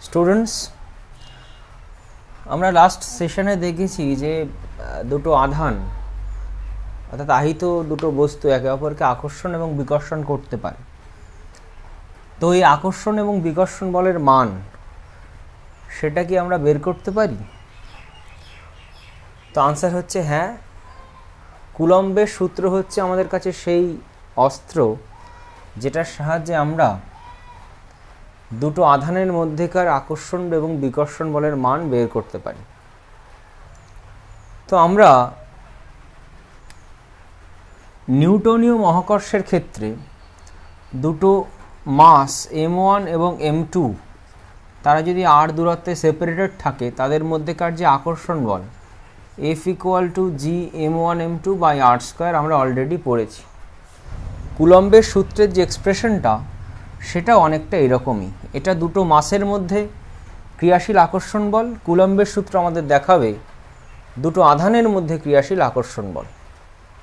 Students, আমরা last সেশনে দেখেছি যে দুটো আধান অর্থাৎ আহিত দুটো বস্তু একে অপরকে আকর্ষণ এবং বিকর্ষণ করতে পারে। তো এই আকর্ষণ এবং বিকর্ষণ বলের মান সেটা কি আমরা বের করতে পারি? তো আনসার হচ্ছে হ্যাঁ। কুলম্বের সূত্র হচ্ছে আমাদের কাছে সেই অস্ত্র যেটার সাহায্যে আমরা দুটো আধানের মধ্যেকার আকর্ষণ এবং বিকর্ষণ বলের মান বের করতে পারি। তো আমরা নিউটনীয় মহাকর্ষের ক্ষেত্রে দুটো মাস m1 এবং m2 তারা যদি r দূরত্বে সেপারেটেড থাকে, তাদের মধ্যেকার যে আকর্ষণ বল F = g m1 m2 by r² আমরা অলরেডি পড়েছি। কুলম্বের সূত্রের যে এক্সপ্রেশনটা সেটা অনেকটা এরকমই। এটা দুটো মাসের মধ্যে ক্রিয়াশীল আকর্ষণ বল, কুলম্বের সূত্র আমাদের দেখাবে দুটো আধানের মধ্যে ক্রিয়াশীল আকর্ষণ বল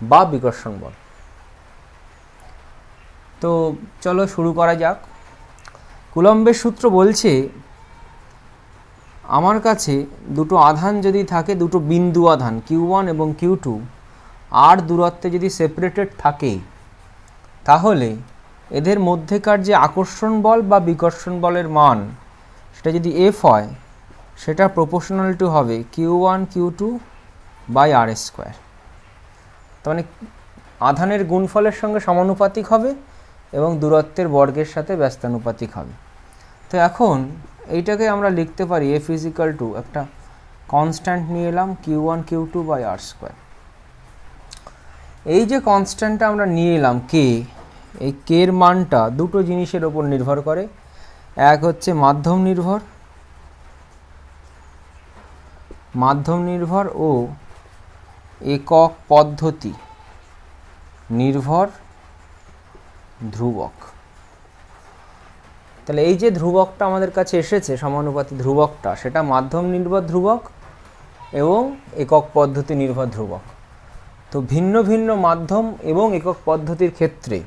বা বিকর্ষণ বল। তো চলো শুরু করা যাক। কুলম্বের সূত্র বলছে আমার কাছে দুটো আধান যদি থাকে, দুটো বিন্দু আধান Q1 এবং Q2 আর দূরত্বে যদি সেপারেটেড থাকে, তাহলে এদের মধ্যেকার যে আকর্ষণ বল বা বিকর্ষণ বলের মান সেটা যদি F হয়, সেটা প্রপোর্শনাল টু হবে Q1 Q2 বাই r²। তার মানে আধানের গুণফলের সঙ্গে সমানুপাতিক হবে এবং দূরত্বের বর্গের সাথে ব্যস্তানুপাতিক হবে। তো এখন এইটাকে আমরা লিখতে পারি F = একটা কনস্ট্যান্ট নিয়ে এলাম Q1 Q2 বাই r²। এই যে কনস্ট্যান্টটা আমরা নিয়ে এলাম K, এই K এর মানটা দুটো জিনিসের ওপর নির্ভর করে। এক হচ্ছে মাধ্যম নির্ভর ও একক পদ্ধতি নির্ভর ধ্রুবক। তাহলে এই যে ধ্রুবকটা আমাদের কাছে এসেছে, সমানুপাতিক ধ্রুবকটা, সেটা মাধ্যম নির্ভর ধ্রুবক এবং একক পদ্ধতি নির্ভর ধ্রুবক। তো ভিন্ন ভিন্ন মাধ্যম এবং একক পদ্ধতির ক্ষেত্রে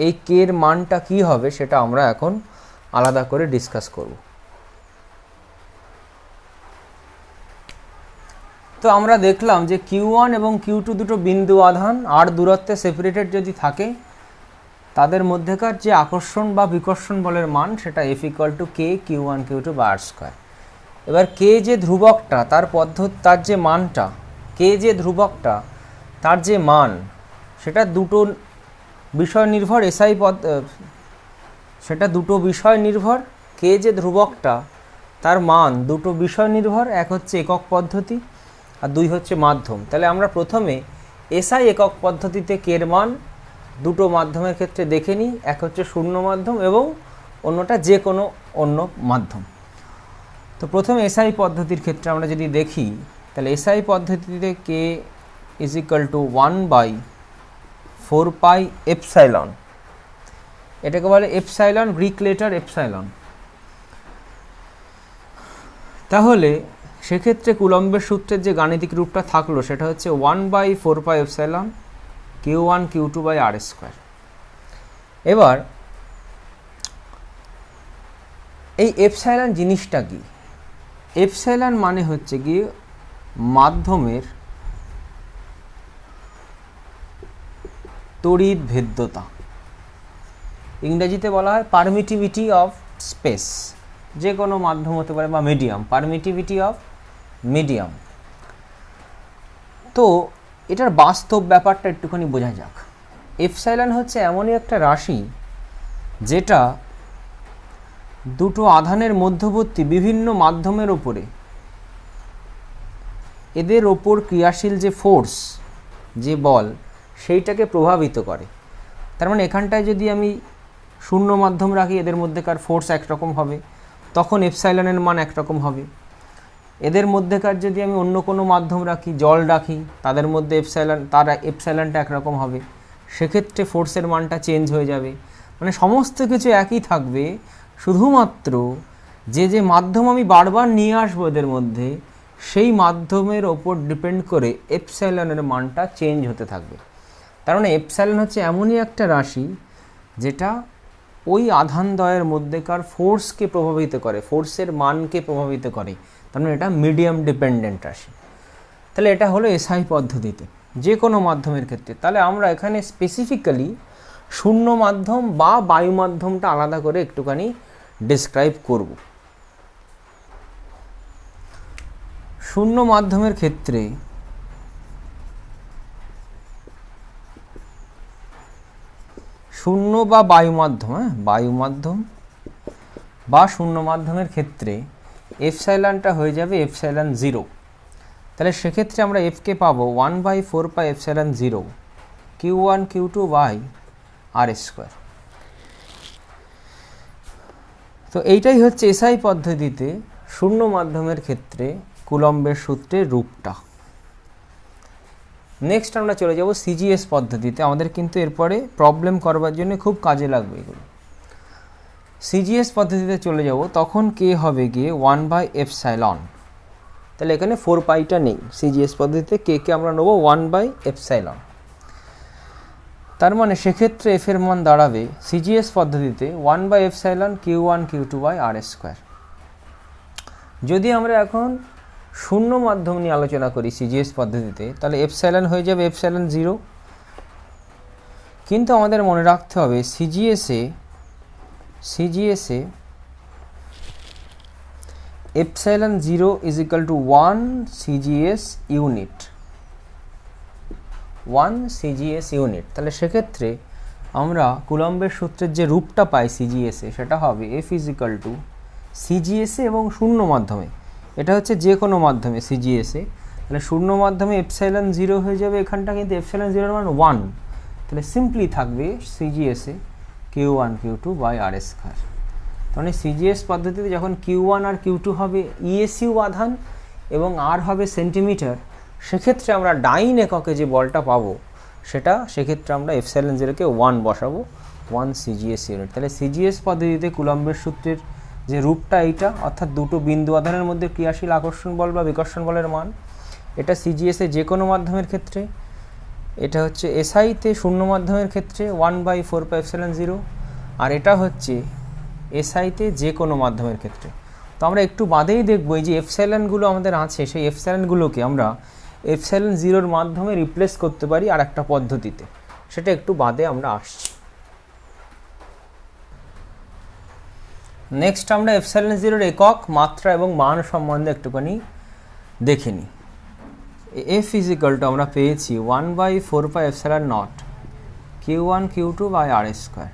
এই K এর মানটা কি হবে সেটা আমরা এখন আলাদা করে ডিসকাস করব। তো আমরা দেখলাম যে Q1 এবং Q2 দুটো বিন্দু আধান আর দূরত্বে সেপারেটেড যদি থাকে, তাদের মধ্যেকার যে আকর্ষণ বা বিকর্ষণ বলের মান সেটা F = K Q1 Q2 বা r²। এবার K যে ধ্রুবকটা তার যে মানটা, K যে ধ্রুবকটা তার যে মান সেটা দুটো বিষয় নির্ভর সেটা দুটো বিষয় নির্ভর। K যে ধ্রুবকটা তার মান দুটো বিষয় নির্ভর, এক হচ্ছে একক পদ্ধতি আর দুই হচ্ছে মাধ্যম। তাহলে আমরা প্রথমে SI একক পদ্ধতিতে K এর মান দুটো মাধ্যমের ক্ষেত্রে দেখে নিই। এক হচ্ছে শূন্য মাধ্যম এবং অন্যটা যে কোনো অন্য মাধ্যম। তো প্রথমে SI পদ্ধতির ক্ষেত্রে আমরা যদি দেখি, তাহলে SI পদ্ধতিতে K = 1/4πε। এটাকে বলে এপসাইলন, গ্রিক লেটার এপসাইলন। তাহলে সেক্ষেত্রে কুলম্বের সূত্রের যে গাণিতিক রূপটা থাকলো সেটা হচ্ছে 1/4πε Q1 Q2 বাই r²। এবার এই এপসাইলন জিনিসটা কি? এপসাইলন মানে হচ্ছে কি মাধ্যমের তড়িৎ ভেদ্যতা। ইংরেজিতে বলা হয় পারমিটিভিটি অফ স্পেস। যে কোনো মাধ্যম হতে পারে বা মিডিয়াম, পারমিটিভিটি অফ মিডিয়াম। তো এটার বাস্তব ব্যাপারটা একটুখানি বোঝা যাক। এপসাইলন হচ্ছে এমনই একটা রাশি যেটা দুটো আধানের মধ্যবর্তী বিভিন্ন মাধ্যমের ওপরে এদের ওপর ক্রিয়াশীল যে ফোর্স, যে বল, সেইটাকে প্রভাবিত করে। তার মানে এখানটায় যদি আমি শূন্য মাধ্যম রাখি, এদের মধ্যেকার ফোর্স একরকম হবে, তখন এপসাইলনের মান একরকম হবে। এদের মধ্যেকার যদি আমি অন্য কোনো মাধ্যম রাখি, জল রাখি, তাদের মধ্যে এপসাইলনটা একরকম হবে, সেক্ষেত্রে ফোর্সের মানটা চেঞ্জ হয়ে যাবে। মানে সমস্ত কিছু একই থাকবে, শুধুমাত্র যে মাধ্যম আমি বারবার নিয়ে আসবো এদের মধ্যে, সেই মাধ্যমের ওপর ডিপেন্ড করে এপসাইলনের মানটা চেঞ্জ হতে থাকবে। তার মানে এপসাইলন হচ্ছে এমনই একটা রাশি যেটা ওই আধানদ্বয়ের মধ্যেকার ফোর্সকে প্রভাবিত করে, ফোর্সের মানকে প্রভাবিত করে, তার মানে এটা মিডিয়াম ডিপেন্ডেন্ট রাশি। তাহলে এটা হলো এসআই পদ্ধতিতে যে কোনো মাধ্যমের ক্ষেত্রে। তাহলে আমরা এখানে স্পেসিফিক্যালি শূন্য মাধ্যম বা বায়ু মাধ্যমটা আলাদা করে একটুখানি ডিসক্রাইব করব। শূন্য মাধ্যমের ক্ষেত্রে শূন্য বা বায়ু মাধ্যম, বায়ু মাধ্যম বা শূন্য মাধ্যমের ক্ষেত্রে এপসাইলনটা হয়ে যাবে এপসাইলন 0। তাহলে সেক্ষেত্রে আমরা এফকে পাবো 1/4 epsilon 0 Q1 Q2 by R square. তো এইটাই হচ্ছে এসআই পদ্ধতিতে শূন্য মাধ্যমের ক্ষেত্রে কুলম্বের সূত্রের রূপটা। নেক্সট আমরা চলে যাব সিজিএস পদ্ধতিতে। আমাদের কিন্তু এরপরে প্রবলেম করবার জন্য খুব কাজে লাগবে এগুলো। সিজিএস পদ্ধতিতে চলে যাব, তখন কে হবে গিয়ে 1/এপসাইলন। তাহলে এখানে 4 পাইটা নেই, সিজিএস পদ্ধতিতে কে আমরা নেব 1/এপসাইলন। তার মানে সেক্ষেত্রে এফ এর মান দাঁড়াবে সিজিএস পদ্ধতিতে 1/এপসাইলন Q1 Q2 by R square. যদি আমরা এখন শূন্য মাধ্যম নিয়ে আলোচনা করি সিজিএস পদ্ধতিতে, তাহলে এপসাইলন হয়ে যাবে এপসাইলন 0। কিন্তু আমাদের মনে রাখতে হবে সিজিএসে epsilon 0 is equal to 1 CGS unit, 1 CGS unit. তাহলে সেক্ষেত্রে আমরা কুলম্বের সূত্রের যে রূপটা পাই সিজিএসে, সেটা হবে এফ ইজ ইকুয়াল টু সিজিএসে এবং শূন্য মাধ্যমে, এটা হচ্ছে যে কোনো মাধ্যমে সিজিএসে। তাহলে শূন্য মাধ্যমে এপসাইলন 0 হয়ে যাবে এখানটা, কিন্তু এপসাইলন 0 মান 1। তাহলে সিম্পলি থাকবে সিজিএসে Q1 Q2 by R square. মানে সিজিএস পদ্ধতিতে যখন Q1 আর Q2 হবে ইএসইউ আধান এবং আর হবে সেন্টিমিটার, সেক্ষেত্রে আমরা ডাইন এককে যে বলটা পাবো সেটা, সেক্ষেত্রে আমরা এপসাইলন 0কে 1 বসাবো, 1 সিজিএস ইউনিট। তাহলে সিজিএস পদ্ধতিতে কুলম্বের সূত্রের যে রূপটা এইটা, অর্থাৎ দুটো বিন্দু আধানের মধ্যে ক্রিয়াশীল আকর্ষণ বল বা বিকর্ষণ বলের মান, এটা সিজিএসে যে কোনো মাধ্যমের ক্ষেত্রে, এটা হচ্ছে এসআইতে শূন্য মাধ্যমের ক্ষেত্রে 1/4πε0, আর এটা হচ্ছে এসআইতে যে কোনো মাধ্যমের ক্ষেত্রে। তো আমরা একটু বাদেই দেখবো এই যে এপসাইলনগুলো আমাদের আছে, সেই এপসাইলনগুলোকে আমরা এপসাইলন 0-র মাধ্যমে রিপ্লেস করতে পারি আর একটা পদ্ধতিতে, সেটা একটু বাদে আমরা আসছি। নেক্সট আমরা এপসাইলন 0-র একক, মাত্রা এবং মান সম্বন্ধে একটুখানি দেখে নিই। এফ ইজ ইকুয়াল টু আমরা পেয়েছি 1/4πε0 Q1 Q2 by R square.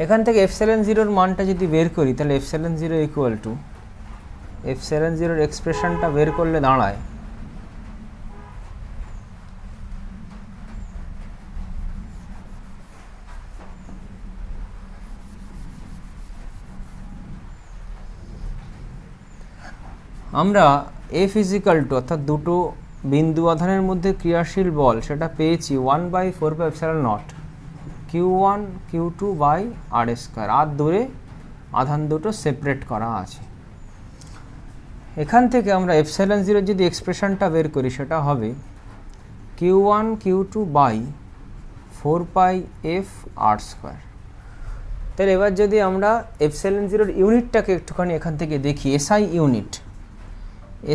এখান থেকে এপসাইলন 0-র মানটা যদি বের করি, তাহলে এপসাইলন 0 ইকুয়াল টু এপসাইলন 0-র এক্সপ্রেশনটা বের করলে দাঁড়ায় আমরা এফ ইজিক্যাল টু, অর্থাৎ দুটো বিন্দু আধানের মধ্যে ক্রিয়াশীল বল, সেটা পেয়েছি 1/4πε0 Q1 Q2 by R square. আর দূরে আধান দুটো সেপারেট করা আছে। এখান থেকে আমরা এপসাইলন 0 যদি এক্সপ্রেশনটা বের করি, সেটা হবে Q1 Q2 by 4πf R square. তাহলে এবার যদি আমরা এপসাইলন 0-র ইউনিটটাকে একটুখানি এখান থেকে দেখি,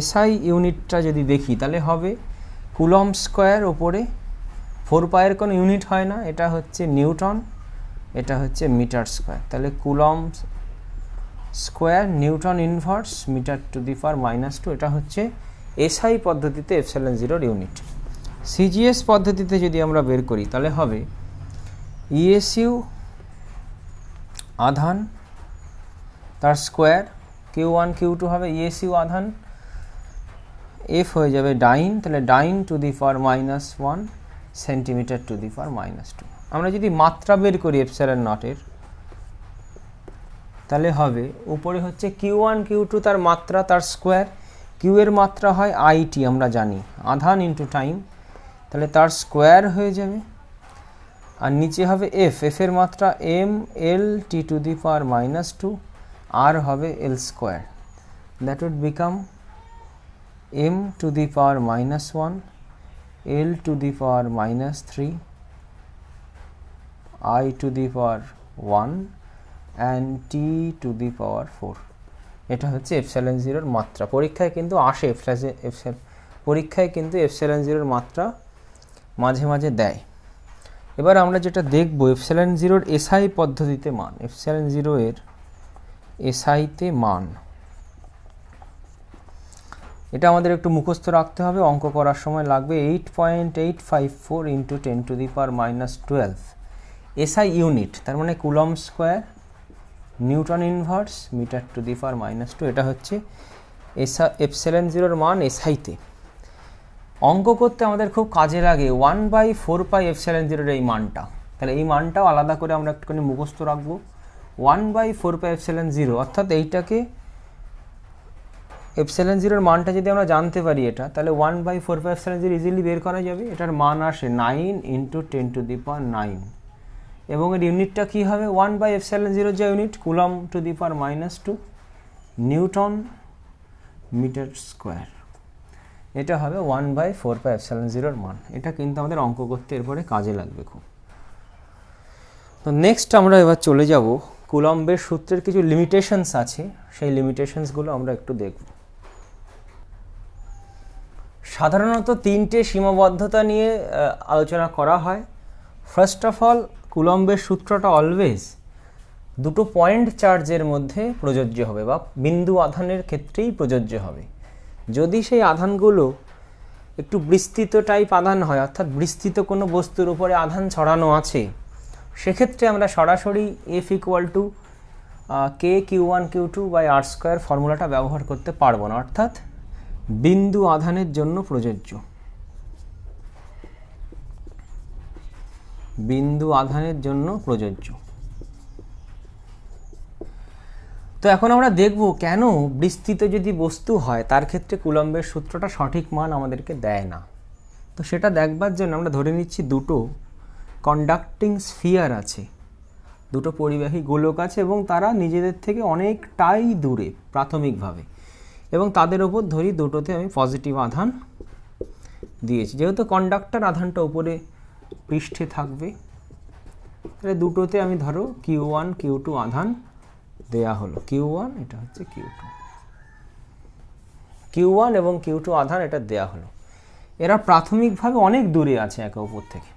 এসআই ইউনিটটা যদি দেখি, তাহলে হবে কুলম্ব স্কোয়ার ওপরে 4π-এর কোনো ইউনিট হয় না, এটা হচ্ছে নিউটন, এটা হচ্ছে মিটার স্কোয়ার। তাহলে coulomb square newton inverse metre to the power -2, এটা হচ্ছে এসআই পদ্ধতিতে এপসাইলন 0-র ইউনিট। সিজিএস পদ্ধতিতে যদি আমরা বের করি, তাহলে হবে ইএসইউ আধান তার স্কোয়ার, Q1 Q2 হবে ইএসইউ আধান, এফ হয়ে যাবে ডাইন, তাহলে dyne to the power -1 centimetre to the power -2। আমরা যদি মাত্রা বের করি এপসাইলন নটের, তাহলে হবে উপরে হচ্ছে Q1 Q2 তার মাত্রা তার স্কোয়ার, কিউ এর মাত্রা হয় আইটি আমরা জানি, আধান ইন্টু টাইম, তাহলে তার স্কোয়ার হয়ে যাবে। আর নিচে হবে এফ এর মাত্রা M L T two the power -2, আর হবে L square, that would become m to the power -1 l to the power -3 I to the power 1 and T to the power 4। এটা হচ্ছে এপসাইলন জিরোর মাত্রা। পরীক্ষায় কিন্তু আসে পরীক্ষায় কিন্তু এপসাইলন জিরোর মাত্রা মাঝে মাঝে দেয়। এবার আমরা যেটা দেখব এপসাইলন জিরোর এসআই পদ্ধতিতে মান, এপসাইলন জিরো এর এসআইতে মান, এটা আমাদের একটু মুখস্থ রাখতে হবে, অঙ্ক করার সময় লাগবে। 8.854 into 10 to the power -12 SI unit, তার মানে coulomb square newton inverse metre to the power -2। এটা হচ্ছে এপসাইলন জিরোর মান এসআইতে। অঙ্ক করতে আমাদের খুব কাজে লাগে 1/4 এপসাইলন জিরোর এই মানটা, তাহলে এই মানটাও আলাদা করে আমরা একটুখানি মুখস্থ রাখবো। 1/4 এপসাইলন জিরো, অর্থাৎ এইটাকে এপসাইলন জিরোর মানটা যদি আমরা জানতে পারি এটা, তাহলে 1/4 এপসাইলন জিরো ইজিলি বের করা যাবে। এটার মান আসে 9 ইন্টু 10 টু দি পাওয়ার 9, এবং এর ইউনিটটা কী হবে 1/এপসাইলন জিরোর যে unit coulomb to the power -2 newton metre square, এটা হবে 1/4 এপসাইলন জিরোর মান। এটা কিন্তু আমাদের অঙ্ক করতে এরপরে কাজে লাগবে খুব। তো নেক্সট আমরা এবার চলে যাব কুলম্বের সূত্রের কিছু লিমিটেশনস আছে, সেই লিমিটেশনসগুলো আমরা একটু দেখব। সাধারণত তিনটে সীমাবদ্ধতা নিয়ে আলোচনা করা হয়। ফার্স্ট অফ অল, কুলম্বের সূত্রটা অলওয়েজ দুটো পয়েন্ট চার্জের মধ্যে প্রযোজ্য হবে বা বিন্দু আধানের ক্ষেত্রেই প্রযোজ্য হবে। যদি সেই আধানগুলো একটু বিস্তৃত টাইপ আধান হয়, অর্থাৎ বিস্তৃত কোনো বস্তুর উপরে আধান ছড়ানো আছে, সেক্ষেত্রে আমরা সরাসরি F = K Q1 Q2 / R² ফর্মুলাটা ব্যবহার করতে পারবো না, অর্থাৎ বিন্দু আধানের জন্য প্রযোজ্য, বিন্দু আধানের জন্য প্রযোজ্য। তো এখন আমরা দেখব কেন বিস্তৃত যদি বস্তু হয় তার ক্ষেত্রে কুলম্বের সূত্রটা সঠিক মান আমাদেরকে দেয় না। তো সেটা দেখবার জন্য আমরা ধরে নিচ্ছি দুটো কন্ডাক্টিং স্ফিয়ার আছে, দুটো পরিবাহী গোলক আছে, এবং তারা নিজেদের থেকে অনেকটাই দূরে প্রাথমিকভাবে, এবং তাদের ওপর ধরি দুটোতে আমি পজিটিভ আধান দিয়েছি। যেহেতু কন্ডাক্টর আধানটা উপরে পৃষ্ঠে থাকবে, তাহলে দুটোতে আমি ধরো Q1 Q2 আধান দেয়া হলো। Q1, এটা হচ্ছে Q2, Q1 এবং Q2 আধান এটা দেয়া হলো। এরা প্রাথমিকভাবে অনেক দূরে আছে একে অপর থেকে।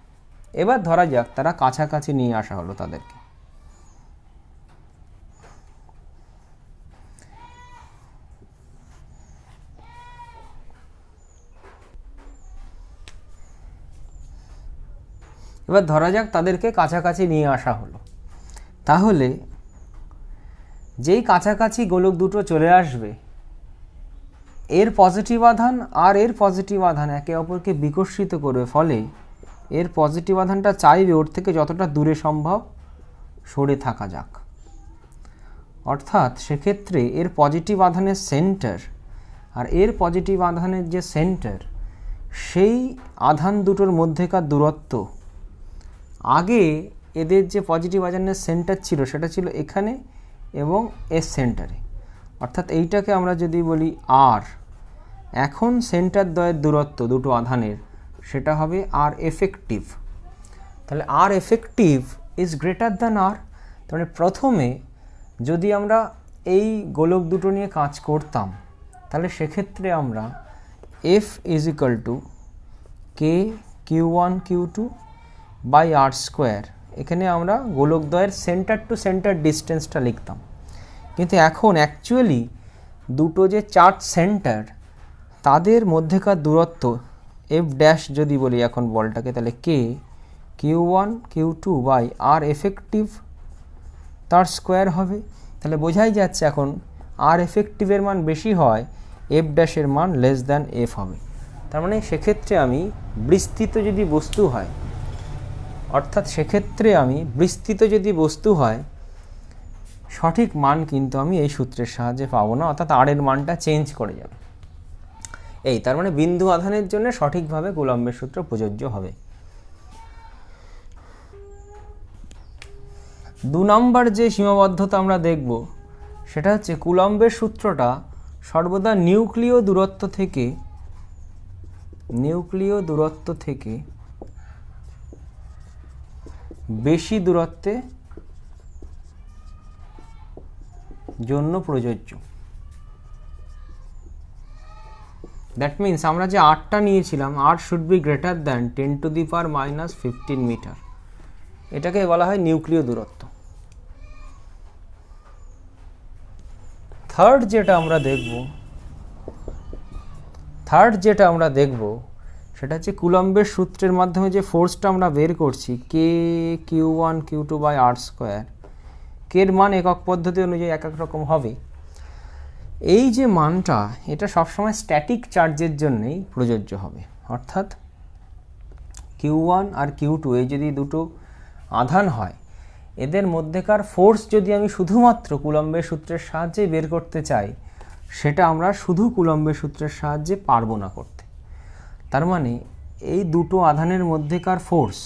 এবার ধরা যাক তারা কাছাকাছি নিয়ে আসা হলো তাদেরকে। এবার ধরা যাক তাদেরকে কাছাকাছি নিয়ে আসা হলো, তাহলে যেই কাছাকাছি গোলক দুটো চলে আসবে, এর পজিটিভ আধান আর এর পজিটিভ আধান একে অপরকে বিকর্ষিত করবে, ফলে এর পজিটিভ আধানটা চাইবে ওর থেকে যতটা দূরে সম্ভব সরে থাকা যাক। অর্থাৎ সেক্ষেত্রে এর পজিটিভ আধানের সেন্টার আর এর পজিটিভ আধানের যে সেন্টার, সেই আধান দুটোর মধ্যেকার দূরত্ব, আগে এদের যে পজিটিভ আধানের সেন্টার ছিল সেটা ছিল এখানে এবং এস সেন্টারে, অর্থাৎ এইটাকে আমরা যদি বলি আর, এখন সেন্টার দ্বয়ের দূরত্ব দুটো আধানের সেটা হবে আর এফেক্টিভ। তাহলে আর এফেক্টিভ ইজ গ্রেটার দ্যান আর। তাহলে প্রথমে যদি আমরা এই গোলক দুটো নিয়ে কাজ করতাম, তাহলে সেক্ষেত্রে আমরা F = K Q1 Q2 / R², এখানে আমরা গোলকদ্বয়ের সেন্টার টু সেন্টার ডিস্টেন্সটা লিখতাম। কিন্তু এখন অ্যাকচুয়ালি দুটো যে চার্জ সেন্টার তাদের মধ্যেকার দূরত্ব F' যদি বলি এখন বলটাকে, তাহলে K Q1 Q2 / R effective তার স্কোয়ার হবে। তাহলে বোঝাই যাচ্ছে এখন আর এফেক্টিভের মান বেশি হয়, F' এর মান F হবে। তার মানে সেক্ষেত্রে আমি বিস্তৃত যদি বস্তু হয়, অর্থাৎ সেক্ষেত্রে আমি বিস্তৃত যদি বস্তু হয়, সঠিক মান কিন্তু আমি এই সূত্রের সাহায্যে পাবো না, অর্থাৎ আর এর মানটা চেঞ্জ করে যাবে। এই তার মানে বিন্দু আধানের জন্য সঠিকভাবে কুলম্বের সূত্র প্রযোজ্য হবে। 2 নম্বর যে সীমাবদ্ধতা আমরা দেখব সেটা হচ্ছে কুলম্বের সূত্রটা সর্বদা নিউক্লিয় দূরত্ব থেকে বেশি দূরত্বে জন্য প্রযোজ্য। দ্যাট মিন্স আমরা যে আরটা নিয়েছিলাম, R should be greater than 10⁻⁻15 metre, এটাকে বলা হয় নিউক্লিয় দূরত্ব। থার্ড যেটা আমরা দেখব সেটা হচ্ছে কুলম্বের সূত্রের মাধ্যমে যে ফোর্সটা আমরা বের করছি, কে Q1 Q2 by R square, কের মান একক পদ্ধতি অনুযায়ী এক এক রকম হবে। এই যে মানটা, এটা সবসময় স্ট্যাটিক চার্জের জন্যই প্রযোজ্য হবে। অর্থাৎ Q1 আর Q2 এই যদি দুটো আধান হয়, এদের মধ্যেকার ফোর্স যদি আমি শুধুমাত্র কুলম্বের সূত্রের সাহায্যে বের করতে চাই, সেটা আমরা শুধু কুলম্বের সূত্রের সাহায্যে পারবো না করতে। তার মানে এই দুটো আধানের মধ্যেকার ফোর্স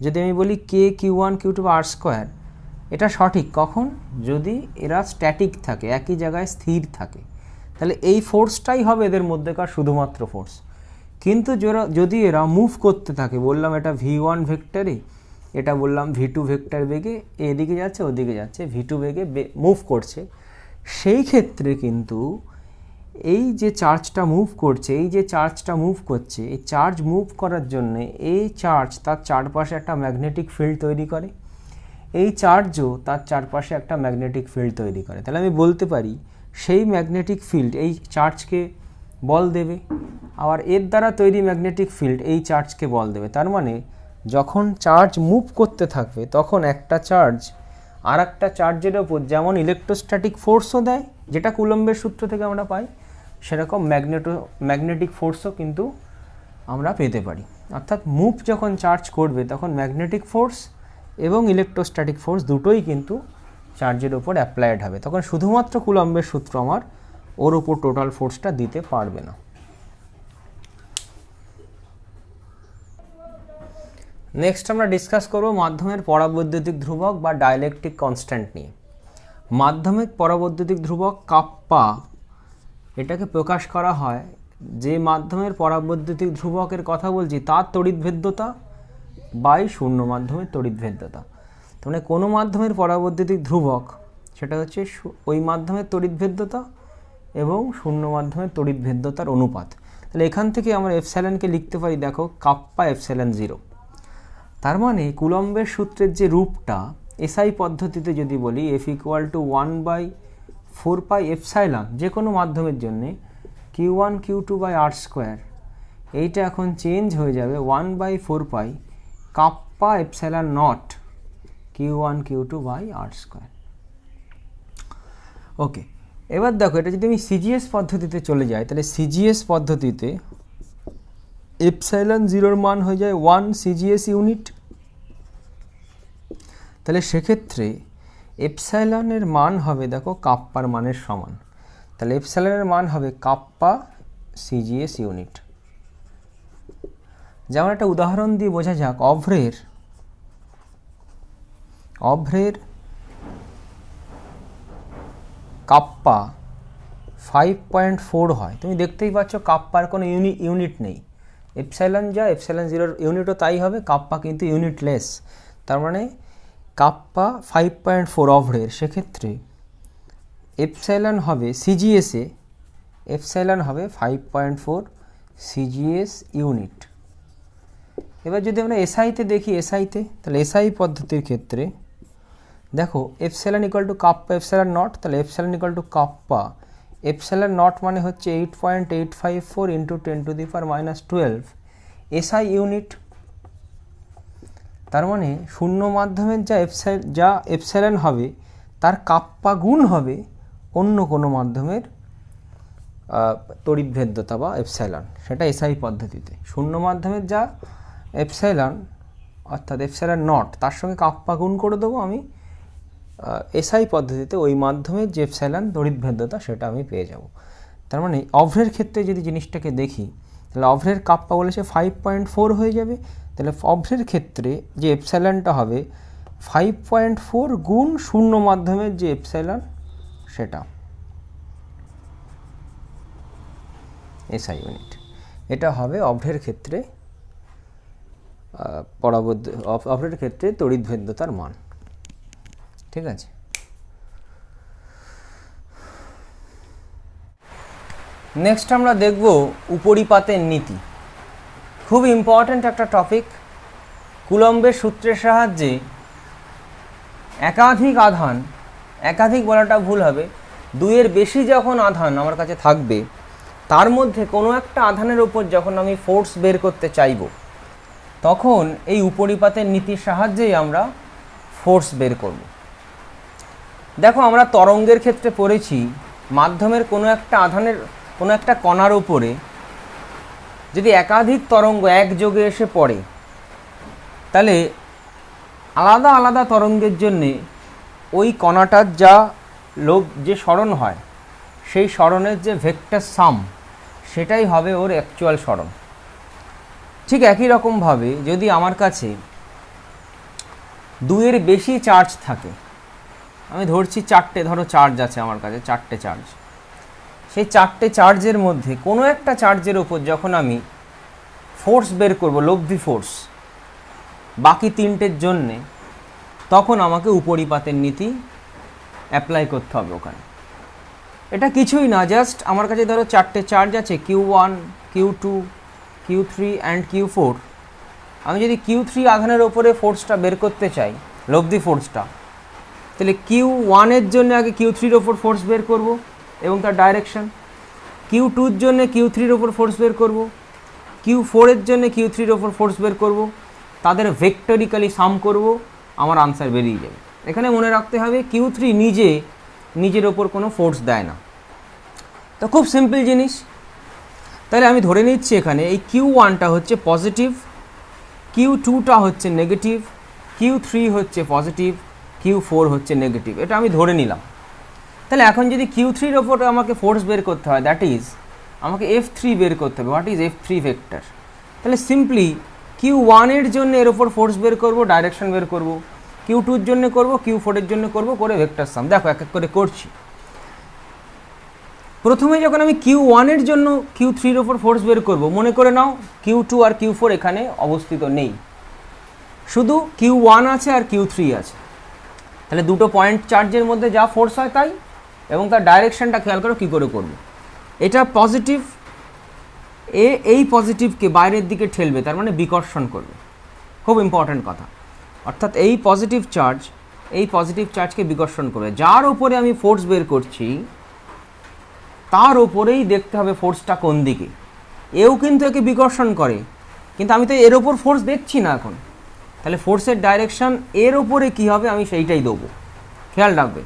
যদি আমি বলি কে Q1 Q2 আর স্কোয়ার, এটা সঠিক কখন? যদি এরা স্ট্যাটিক থাকে, একই জায়গায় স্থির থাকে, তাহলে এই ফোর্সটাই হবে এদের মধ্যেকার শুধুমাত্র ফোর্স। কিন্তু যদি এরা মুভ করতে থাকে, বললাম এটা V1 ভেক্টরে, এটা বললাম V2 ভেক্টর বেগে, এদিকে যাচ্ছে ওদিকে যাচ্ছে, V2 বেগে মুভ করছে, সেই ক্ষেত্রে কিন্তু এই যে চার্জটা মুভ করছে, এই চার্জ মুভ করার জন্য এই চার্জ তার চারপাশে একটা ম্যাগনেটিক ফিল্ড তৈরি করে, এই চার্জও তার চারপাশে একটা ম্যাগনেটিক ফিল্ড তৈরি করে। তাহলে আমি বলতে পারি সেই ম্যাগনেটিক ফিল্ড এই চার্জকে বল দেবে, আবার এর দ্বারা তৈরি ম্যাগনেটিক ফিল্ড এই চার্জকে বল দেবে। তার মানে যখন চার্জ মুভ করতে থাকবে, তখন একটা চার্জ আর একটা চার্জের ওপর যেমন ইলেকট্রোস্ট্যাটিক ফোর্সও দেয়, যেটা কুলম্বের সূত্র থেকে আমরা পাই, সেরকম ম্যাগনেটিক ফোর্সও কিন্তু আমরা পেতে পারি। অর্থাৎ মুভ যখন চার্জ করবে, তখন ম্যাগনেটিক ফোর্স এবং ইলেকট্রোস্ট্যাটিক ফোর্স দুটোই কিন্তু চার্জের ওপর অ্যাপ্লাইড হবে। তখন শুধুমাত্র কুলম্বের সূত্র আমার ওর ওপর টোটাল ফোর্সটা দিতে পারবে না। নেক্সট আমরা ডিসকাস করব মাধ্যমের পরাবৈদ্যুতিক ধ্রুবক বা ডাইলেকট্রিক কনস্ট্যান্ট নিয়ে। মাধ্যমিক পরাবৈদ্যুতিক ধ্রুবক কাপ্পা, এটাকে প্রকাশ করা হয় যে মাধ্যমের পরাবৈদ্যুতিক ধ্রুবকের কথা বলছি তার তড়িৎভেদ্যতা বাই শূন্য মাধ্যমের তড়িৎভেদ্যতা। মানে কোনো মাধ্যমের পরাবৈদ্যুতিক ধ্রুবক সেটা হচ্ছে ওই মাধ্যমের তড়িৎভেদ্যতা এবং শূন্য মাধ্যমের তড়িৎভেদ্যতার অনুপাত। তাহলে এখান থেকে আমরা এপসাইলনকে লিখতে পারি, দেখো কাপ্পা এপসাইলন 0। তার মানে কুলম্বের সূত্রের যে রূপটা এসআই পদ্ধতিতে যদি বলি F = 1/4π এপসাইলন যে কোনো মাধ্যমের জন্যে Q1 Q2 by R square, এইটা এখন চেঞ্জ হয়ে যাবে 1/4π kappa epsilon naught Q1 Q2 by R square. Okay, এবার দেখো এটা যদি আমি সিজিএস পদ্ধতিতে চলে যাই, তাহলে সিজিএস পদ্ধতিতে এপসাইলন 0 মান হয়ে যায় 1 সিজিএস ইউনিট। তাহলে সেক্ষেত্রে এপসাইলনের মান হবে, দেখো কাপ্পার মানের সমান। তাহলে এপসাইলনের মান হবে কাপ্পা সিজিএস ইউনিট। যেমন একটা উদাহরণ দিয়ে বোঝা যাক, অভ্রের কাপ্পা 5.4 হয়। তুমি দেখতেই পাচ্ছ কাপ্পার কোনো ইউনিট নেই। এপসাইলন যা, এপসাইলন 0 ইউনিটও তাই হবে, কাপ্পা কিন্তু ইউনিটলেস। তার মানে কাপ্পা 5.4 অভ্রের, সেক্ষেত্রে এপসাইলন হবে সিজিএসে, এপসাইলন হবে 5.4 সিজিএস ইউনিট। এবার যদি আমরা এসআইতে দেখি, তাহলে এসআই পদ্ধতির ক্ষেত্রে দেখো এপসাইলন = কাপ্পা এপসাইলন নট, তাহলে এপসাইলন = কাপ্পা এপসাইলন নট মানে হচ্ছে 8.854 × 10⁻⁻12 এসআই ইউনিট। তার মানে শূন্য মাধ্যমের যা এপসাইলন হবে তার কাপ্পা গুণ হবে অন্য কোনো মাধ্যমের তড়িৎভেদ্যতা বা এপসাইলন, সেটা এসআই পদ্ধতিতে। শূন্য মাধ্যমের যা এপসাইলন অর্থাৎ এপসাইলন নট, তার সঙ্গে কাপ্পা গুণ করে দেবো আমি এসআই পদ্ধতিতে, ওই মাধ্যমের যে এপসাইলন তড়িৎভেদ্যতা সেটা আমি পেয়ে যাব। তার মানে অভ্রের ক্ষেত্রে যদি জিনিসটাকে দেখি, তাহলে অভ্রের কাপ্পা বলেছে 5.4 হয়ে যাবে। তাহলে অভ্রের ক্ষেত্রে যে এপসাইলনটা হবে 5.4 গুণ শূন্য মাধ্যমের যে এপসাইলন সেটা এসআই ইউনিট। এটা হবে অভ্রের ক্ষেত্রে পরাবৈদ্যুতিক অপারেটরের ক্ষেত্রে তড়িৎভেদ্যতার মান। ঠিক আছে, নেক্সট আমরা দেখব উপরিপাতের নীতি। খুব ইম্পর্ট্যান্ট একটা টপিক। কুলম্বের সূত্রের সাহায্যে একাধিক আধান, একাধিক বলাটা ভুল হবে, দুইয়ের বেশি যখন আধান আমার কাছে থাকবে, তার মধ্যে কোনো একটা আধানের উপর যখন আমি ফোর্স বের করতে চাইব, তখন এই উপরিপাতের নীতির সাহায্যেই আমরা ফোর্স বের করব। দেখো, আমরা তরঙ্গের ক্ষেত্রে পড়েছি, মাধ্যমের কোনো একটা আধানের, কোনো একটা কণার উপরে যদি একাধিক তরঙ্গ একযোগে এসে পড়ে, তাহলে আলাদা আলাদা তরঙ্গের জন্যে ওই কণাটার যে সরণ হয়, সেই সরণের যে ভেক্টর সাম, সেটাই হবে ওর অ্যাকচুয়াল সরণ। ঠিক একই রকমভাবে যদি আমার কাছে দুইয়ের বেশি চার্জ থাকে, আমি ধরছি চারটে, ধরো চার্জ আছে আমার কাছে, চারটে চার্জ, সেই চারটে চার্জের মধ্যে কোনো একটা চার্জের ওপর যখন আমি ফোর্স বের করব, লব্ধি ফোর্স, বাকি তিনটের জন্যে, তখন আমাকে উপরিপাতের নীতি অ্যাপ্লাই করতে হবে ওখানে। এটা কিছুই না, জাস্ট আমার কাছে ধরো চারটে চার্জ আছে, Q1, Q2, Q3 and Q4। আমি যদি Q3 আধানের ওপরে ফোর্সটা বের করতে চাই, লব্ধি ফোর্সটা, তাহলে Q1-এর জন্য আগে Q3-র ওপর ফোর্স বের করব এবং তার ডাইরেকশন, Q2-র জন্য Q3-র ওপর ফোর্স বের করব, Q4-এর জন্য Q3-র ওপর ফোর্স বের করব, তাদের ভেক্টরিক্যালি সাম করব, আমার আনসার বেরিয়ে যাবে। এখানে মনে রাখতে হবে Q3 নিজের ওপর কোনো ফোর্স দেয় না। তো খুব সিম্পল জিনিস। তাহলে আমি ধরে নিচ্ছি এখানে এই Q1টা হচ্ছে পজিটিভ, Q2টা হচ্ছে নেগেটিভ, Q3 হচ্ছে পজিটিভ, Q4 হচ্ছে নেগেটিভ। এটা আমি ধরে নিলাম। তাহলে এখন যদি Q3-র ওপর আমাকে ফোর্স বের করতে হয়, দ্যাট ইজ আমাকে F3 বের করতে হবে। What is F3 vector? তাহলে সিম্পলি Q1-এর জন্য এর ওপর ফোর্স বের করব, ডাইরেকশন বের করব, Q2-র জন্য করব, Q4-এর জন্য করব, করে ভেক্টর সাম। দেখো এক এক করে করছি। প্রথমে যখন আমি Q1-এর জন্য Q3-র ওপর ফোর্স বের করব, মনে করে নাও Q2 আর Q4 এখানে অবস্থিত নেই, শুধু Q1 আছে আর Q3 আছে। তাহলে দুটো পয়েন্ট চার্জের মধ্যে যা ফোর্স হয় তাই, এবং তার ডাইরেকশনটা খেয়াল করো কী করে করব। এটা পজিটিভ, এই পজিটিভকে বাইরের দিকে ঠেলবে, তার মানে বিকর্ষণ করবে। খুব ইম্পর্ট্যান্ট কথা। অর্থাৎ এই পজিটিভ চার্জকে বিকর্ষণ করবে। যার ওপরে আমি ফোর্স বের করছি তার ওপরেই দেখতে হবে ফোর্সটা কোন দিকে। এও কিন্তু একে বিকর্ষণ করে, কিন্তু আমি তো এর ওপর ফোর্স দেখছি না এখন। তাহলে ফোর্সের ডাইরেকশন এর ওপরে কী হবে আমি সেইটাই দেবো, খেয়াল রাখবে।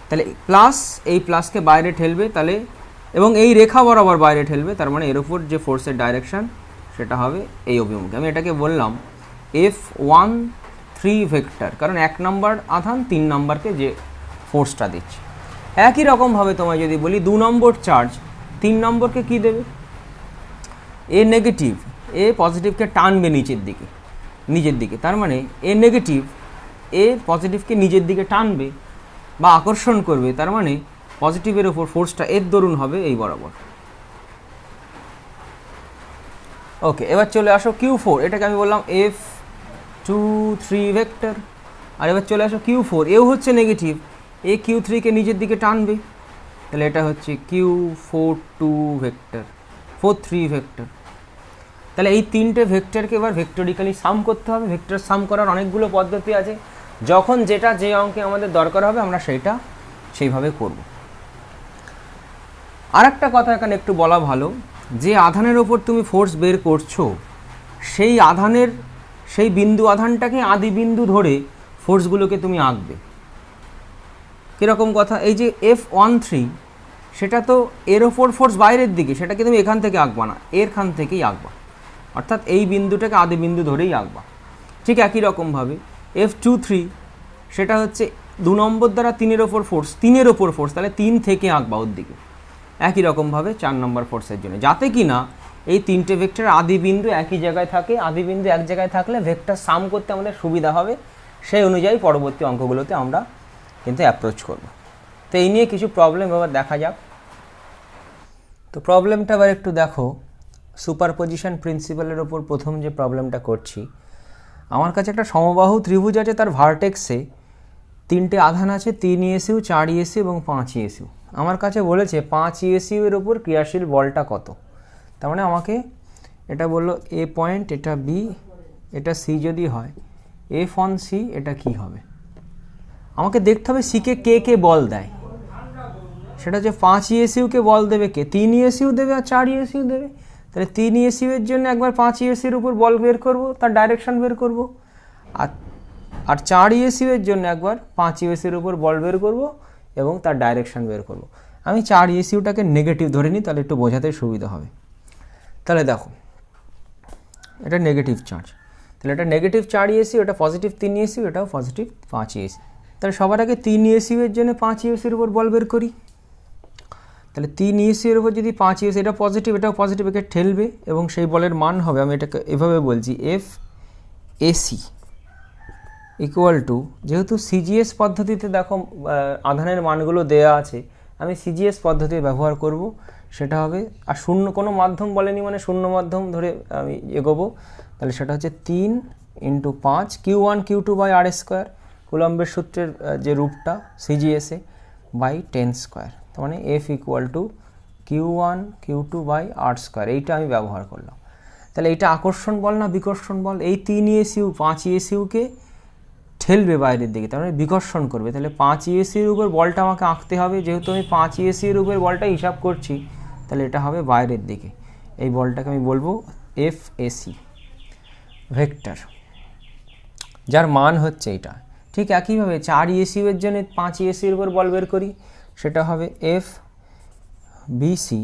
তাহলে প্লাস, এই প্লাসকে বাইরে ঠেলবে, তাহলে এবং এই রেখা বরাবর বাইরে ঠেলবে, তার মানে এর ওপর যে ফোর্সের ডাইরেকশন সেটা হবে এই অভিমুখে। আমি এটাকে বললাম F13 ভেক্টর, কারণ 1 নম্বর আধান 3 নম্বরকে যে ফোর্সটা দিচ্ছে। একই রকমভাবে তোমায় যদি বলি 2 নম্বর চার্জ 3 নম্বরকে কী দেবে? এ নেগেটিভ, এ পজিটিভকে টানবে নিজের দিকে, তার মানে এ নেগেটিভ এ পজিটিভকে নিজের দিকে টানবে বা আকর্ষণ করবে, তার মানে পজিটিভের ওপর ফোর্সটা এর দরুন হবে এই বরাবর। ওকে, এবার চলে আসো Q4, এটাকে আমি বললাম F23 ভেক্টর। আর এবার চলে আসো Q4, এও হচ্ছে নেগেটিভ, এ Q3-কে নিজের দিকে টানবে, তাহলে এটা হচ্ছে Q42 ভেক্টর, 43 ভেক্টর। তাহলে এই তিনটে ভেক্টরকে এবার ভেক্টরিক্যালি সাম করতে হবে। ভেক্টর সাম করার অনেকগুলো পদ্ধতি আছে, যখন যেটা যে অঙ্কে আমাদের দরকার হবে আমরা সেইভাবে করব। আর একটা কথা এখানে একটু বলা ভালো, যে আধানের ওপর তুমি ফোর্স বের করছো সেই আধানের, সেই বিন্দু আধানটাকে আদি বিন্দু ধরে ফোর্সগুলোকে তুমি আঁকবে। কীরকম কথা? এই যে F13, সেটা তো এর ওপর ফোর্স বাইরের দিকে, সেটাকে তুমি এখান থেকে আঁকবা না, এরখান থেকেই আঁকবা, অর্থাৎ এই বিন্দুটাকে আদি বিন্দু ধরেই আঁকবা। ঠিক একই রকমভাবে F23, সেটা হচ্ছে 2 নম্বর দ্বারা 3-এর ওপর ফোর্স, তাহলে 3 থেকে আঁকবা ওর দিকে। একই রকমভাবে 4 নম্বর ফোর্সের জন্য, যাতে কি না এই তিনটে ভেক্টর আদি বিন্দু একই জায়গায় থাকে। আদি বিন্দু এক জায়গায় থাকলে ভেক্টর সাম করতে আমাদের সুবিধা হবে, সেই অনুযায়ী পরবর্তী অঙ্কগুলোতে আমরা কিন্তু অ্যাপ্রোচ করব। তো এই নিয়ে কিছু প্রবলেম এবার দেখা যাক। তো প্রবলেমটা এবার একটু দেখো, সুপারপজিশন প্রিন্সিপালের ওপর প্রথম যে প্রবলেমটা করছি, আমার কাছে একটা সমবাহু ত্রিভুজ আছে, তার ভার্টেক্সে 3টে আধান আছে, 3 ইএসইউ, 4 ইএসইউ এবং 5 ইএসইউ। আমার কাছে বলেছে 5 ইএসইউ এর ওপর ক্রিয়াশীল বলটা কত। তার মানে আমাকে এটা বললো এ পয়েন্ট, এটা বি, এটা সি যদি হয়, এফ অন সি এটা কি হবে। আমাকে দেখতে হবে সিকে কে কে বল দেয়। সেটা হচ্ছে 5 ইএসইউকে বল দেবে কে, 3 ইএসইউ দেবে আর 4 ইএসইউ দেবে। তাহলে 3 ইএসইউ এর জন্য একবার 5 ইএসইউর উপর বল বের করব, তার ডাইরেকশন বের করব, আর 4 ইএসইউ এর জন্য একবার 5 ইএসইউর উপর বল বের করব এবং তার ডাইরেকশন বের করব। আমি 4 ইএসইউটাকে নেগেটিভ ধরে নিই, তাহলে একটু বোঝাতে সুবিধা হবে। তাহলে দেখো এটা নেগেটিভ চার্জ, তাহলে এটা নেগেটিভ 4 ইএসইউ, এটা পজিটিভ 3 ইএসইউ, এটাও পজিটিভ 5 ইএসইউ। তাহলে সবার আগে 3 ইএসইউ এর জন্য 5 ইএসইউর উপর বল বের করি। তাহলে 3 ইএসইউ এর উপর যদি 5 ইএসইউ, এটা পজিটিভ এটাও পজিটিভ, একে ঠেলবে এবং সেই বলের মান হবে, আমি এটাকে এভাবে বলছি, এফ এসি ইকুয়াল টু, যেহেতু সিজিএস পদ্ধতিতে দেখো আধানের মানগুলো দেয়া আছে, আমি সিজিএস পদ্ধতি ব্যবহার করব, সেটা হবে, আর শূন্য কোনো মাধ্যম বলেনি মানে শূন্য মাধ্যম ধরে আমি এগোবো। তাহলে সেটা হচ্ছে 3 × 5 Q1 Q2 by R square, কুলম্বের সূত্রের যে রূপটা সিজিএসে, বাই 10 স্কোয়ার। তার মানে F equal to Q1 Q2 by R square, এইটা আমি ব্যবহার করলাম। তাহলে এইটা আকর্ষণ বল না বিকর্ষণ বল? এই 3 ইএসইউ 5 ইএসইউকে ঠেলবে বাইরের দিকে, তার মানে বিকর্ষণ করবে। তাহলে 5 ইএসইউর উপর বলটা আমাকে আঁকতে হবে, যেহেতু আমি 5 ইএসইউর উপর বলটা হিসাব করছি, তাহলে এটা হবে বাইরের দিকে। এই বলটাকে আমি বলবো এফ এসি ভেক্টর, যার মান হচ্ছে এটা। ঠিক একইভাবে 4 ইএসইউ এর জন্য 5 ইএসইউর উপর বল বের করি, সেটা হবে এফ বিসি,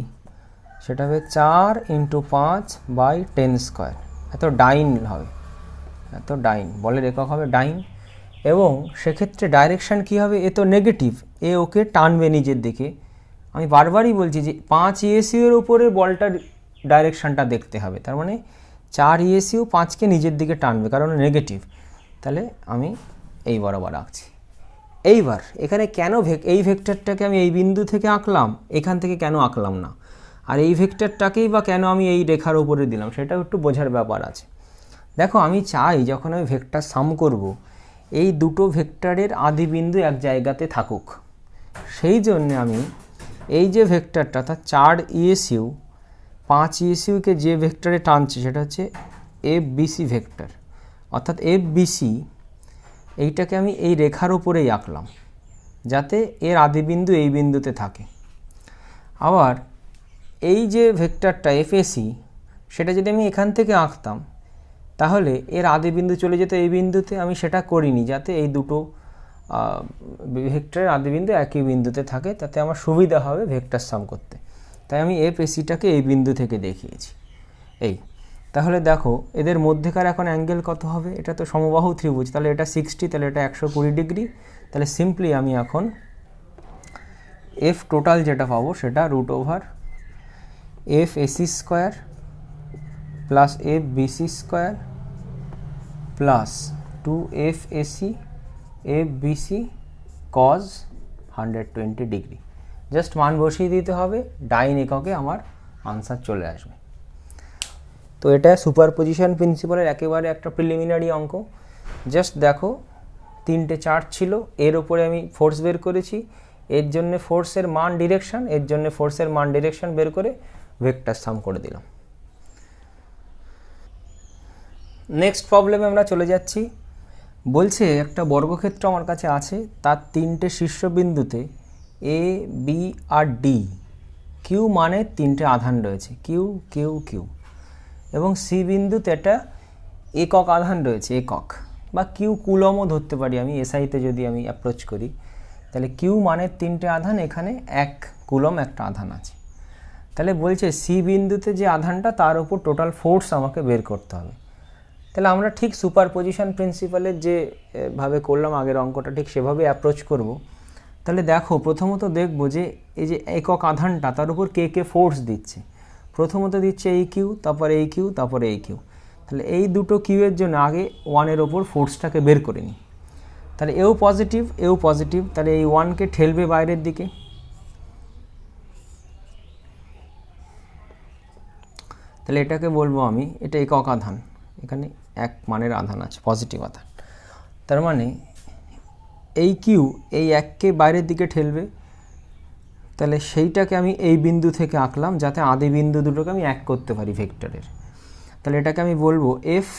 সেটা হবে 4 × 5 বাই 10 স্কোয়ার। এত ডাইন হবে, এত ডাইন, বলের একক হবে ডাইন। এবং সেক্ষেত্রে ডাইরেকশান কী হবে, এ তো নেগেটিভ, এ ওকে টানবে নিজের দিকে। আমি বারবারই বলছি যে 5 ইএসইউ এর উপরে বলটার ডাইরেকশানটা দেখতে হবে, তার মানে 4 ইএসইউ 5কে নিজের দিকে টানবে, কারণ নেগেটিভ। তাহলে আমি এই বরাবর আঁকছি। এইবার এখানে কেন এই ভেক্টরটাকে আমি এই বিন্দু থেকে আঁকলাম, এখান থেকে কেন আঁকলাম না, আর এই ভেক্টরটাকেই বা কেন আমি এই রেখার উপরে দিলাম, সেটাও একটু বোঝার ব্যাপার আছে। দেখো আমি চাই যখন আমি ভেক্টর সাম করব, এই দুটো ভেক্টরের আদি বিন্দু এক জায়গাতে থাকুক। সেই জন্য আমি এই যে ভেক্টরটা, অর্থাৎ 4 ইএসইউ 5 ইএসইউকে যে ভেক্টরে টানছে, সেটা হচ্ছে এফ বিসি ভেক্টর, অর্থাৎ এফ বিসি, এইটাকে আমি এই রেখার উপরেই আঁকলাম যাতে এর আদি বিন্দু এই বিন্দুতে থাকে। আবার এই যে ভেক্টরটা এফএসি, সেটা যদি আমি এখান থেকে আঁকতাম, তাহলে এর আদি বিন্দু চলে যেত এই বিন্দুতে। আমি সেটা করিনি, যাতে এই দুটো ভেক্টরের আদি বিন্দু একই বিন্দুতে থাকে, তাতে আমার সুবিধা হবে ভেক্টর সাম করতে। তাই আমি এফ এসিটাকে এই বিন্দু থেকে দেখিয়েছি। এই তাহলে দেখো এদের মধ্যেকার এখন অ্যাঙ্গেল কত হবে, এটা তো সমবাহু ত্রিভুজ, তাহলে এটা 60, তাহলে এটা 120 ডিগ্রি। তাহলে সিম্পলি আমি এখন এফ টোটাল যেটা পাবো, সেটা √ওভার F AC square plus F BC square plus 2 F AC F BC cos 120 degree. Just মান বসিয়ে দিতে হবে, ডাইন এককে আমার আনসার চলে আসবে। তো এটা সুপারপজিশন প্রিন্সিপালের একেবারে একটা প্রিলিমিনারি অঙ্ক। জাস্ট দেখো 3টে চার্ট ছিল, এর উপরে আমি ফোর্স বের করেছি, এর জন্য ফোর্সের মান ডিরেকশন, এর জন্য ফোর্সের মান ডিরেকশন বের করে ভেক্টর সাম করে দিলাম। নেক্সট প্রবলেমে আমরা চলে যাচ্ছি। বলছে একটা বর্গক্ষেত্র আমার কাছে আছে, তার 3টে শীর্ষবিন্দুতে A B R D, Q মানে 3টে আধান রয়েছে, কিউ কিউ কিউ, এবং সি বিন্দুতে একটা একক আধান রয়েছে, একক বা কিউ কুলমও ধরতে পারি আমি, এসআইতে যদি আমি অ্যাপ্রোচ করি। তাহলে কিউ মানে 3টে আধান, এখানে 1 কুলম একটা আধান আছে। তাহলে বলছে সি বিন্দুতে যে আধানটা, তার উপর টোটাল ফোর্স আমাকে বের করতে হবে। তাহলে আমরা ঠিক সুপারপজিশন প্রিন্সিপালের যে ভাবে করলাম আগের অঙ্কটা, ঠিক সেভাবে অ্যাপ্রোচ করব। তাহলে দেখো প্রথমত দেখব যে এই যে একক আধানটা, তার উপর কে কে ফোর্স দিচ্ছে। প্রথমত দিচ্ছে এই কিউ, তারপরে এই কিউ, তারপরে এই কিউ। তাহলে এই দুটো কিউয়ের জন্য আগে 1-এর ওপর ফোর্সটাকে বের করে নিই। তাহলে এও পজিটিভ, এও পজিটিভ, তাহলে এই 1কে ঠেলবে বাইরের দিকে। তাহলে এটাকে বলবো আমি, এটা একক আধান, এখানে 1 মানের আধান আছে, পজিটিভ আধান। তার মানে এই কিউ এই 1কে বাইরের দিকে ঠেলবে, তাহলে সেইটাকে আমি এই বিন্দু থেকে আঁকলাম যাতে আদি বিন্দু দুটোকে আমি এক করতে পারি ভেক্টরের। তাহলে এটাকে আমি বলবো এফ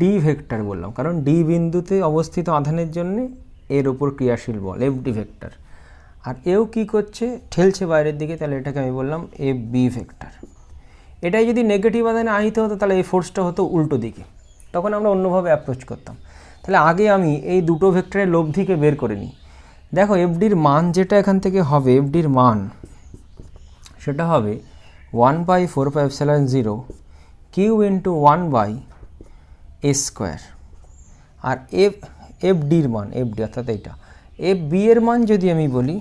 ডি ভেক্টর বললাম, কারণ ডি বিন্দুতে অবস্থিত আধানের জন্য এর ওপর ক্রিয়াশীল বল এফ ডি ভেক্টর। আর এও কী করছে, ঠেলছে বাইরের দিকে, তাহলে এটাকে আমি বললাম এফ বি ভেক্টর। এটাই যদি নেগেটিভ আধানে আহিত হতো তাহলে এই ফোর্সটা হতো উল্টো দিকে, তখন আমরা অন্যভাবে অ্যাপ্রোচ করতাম। তাহলে আগে আমি এই দুটো ভেক্টরের লব্ধিকে বের করে নিই। দেখো এফডির মান যেটা এখান থেকে হবে, এফডির মান সেটা হবে 1/4πε0 কিউ ইন্টু 1/a স্কোয়ার। আর এফ ডির মান, এফ ডি অর্থাৎ এইটা, এফ বি এর মান যদি আমি বলি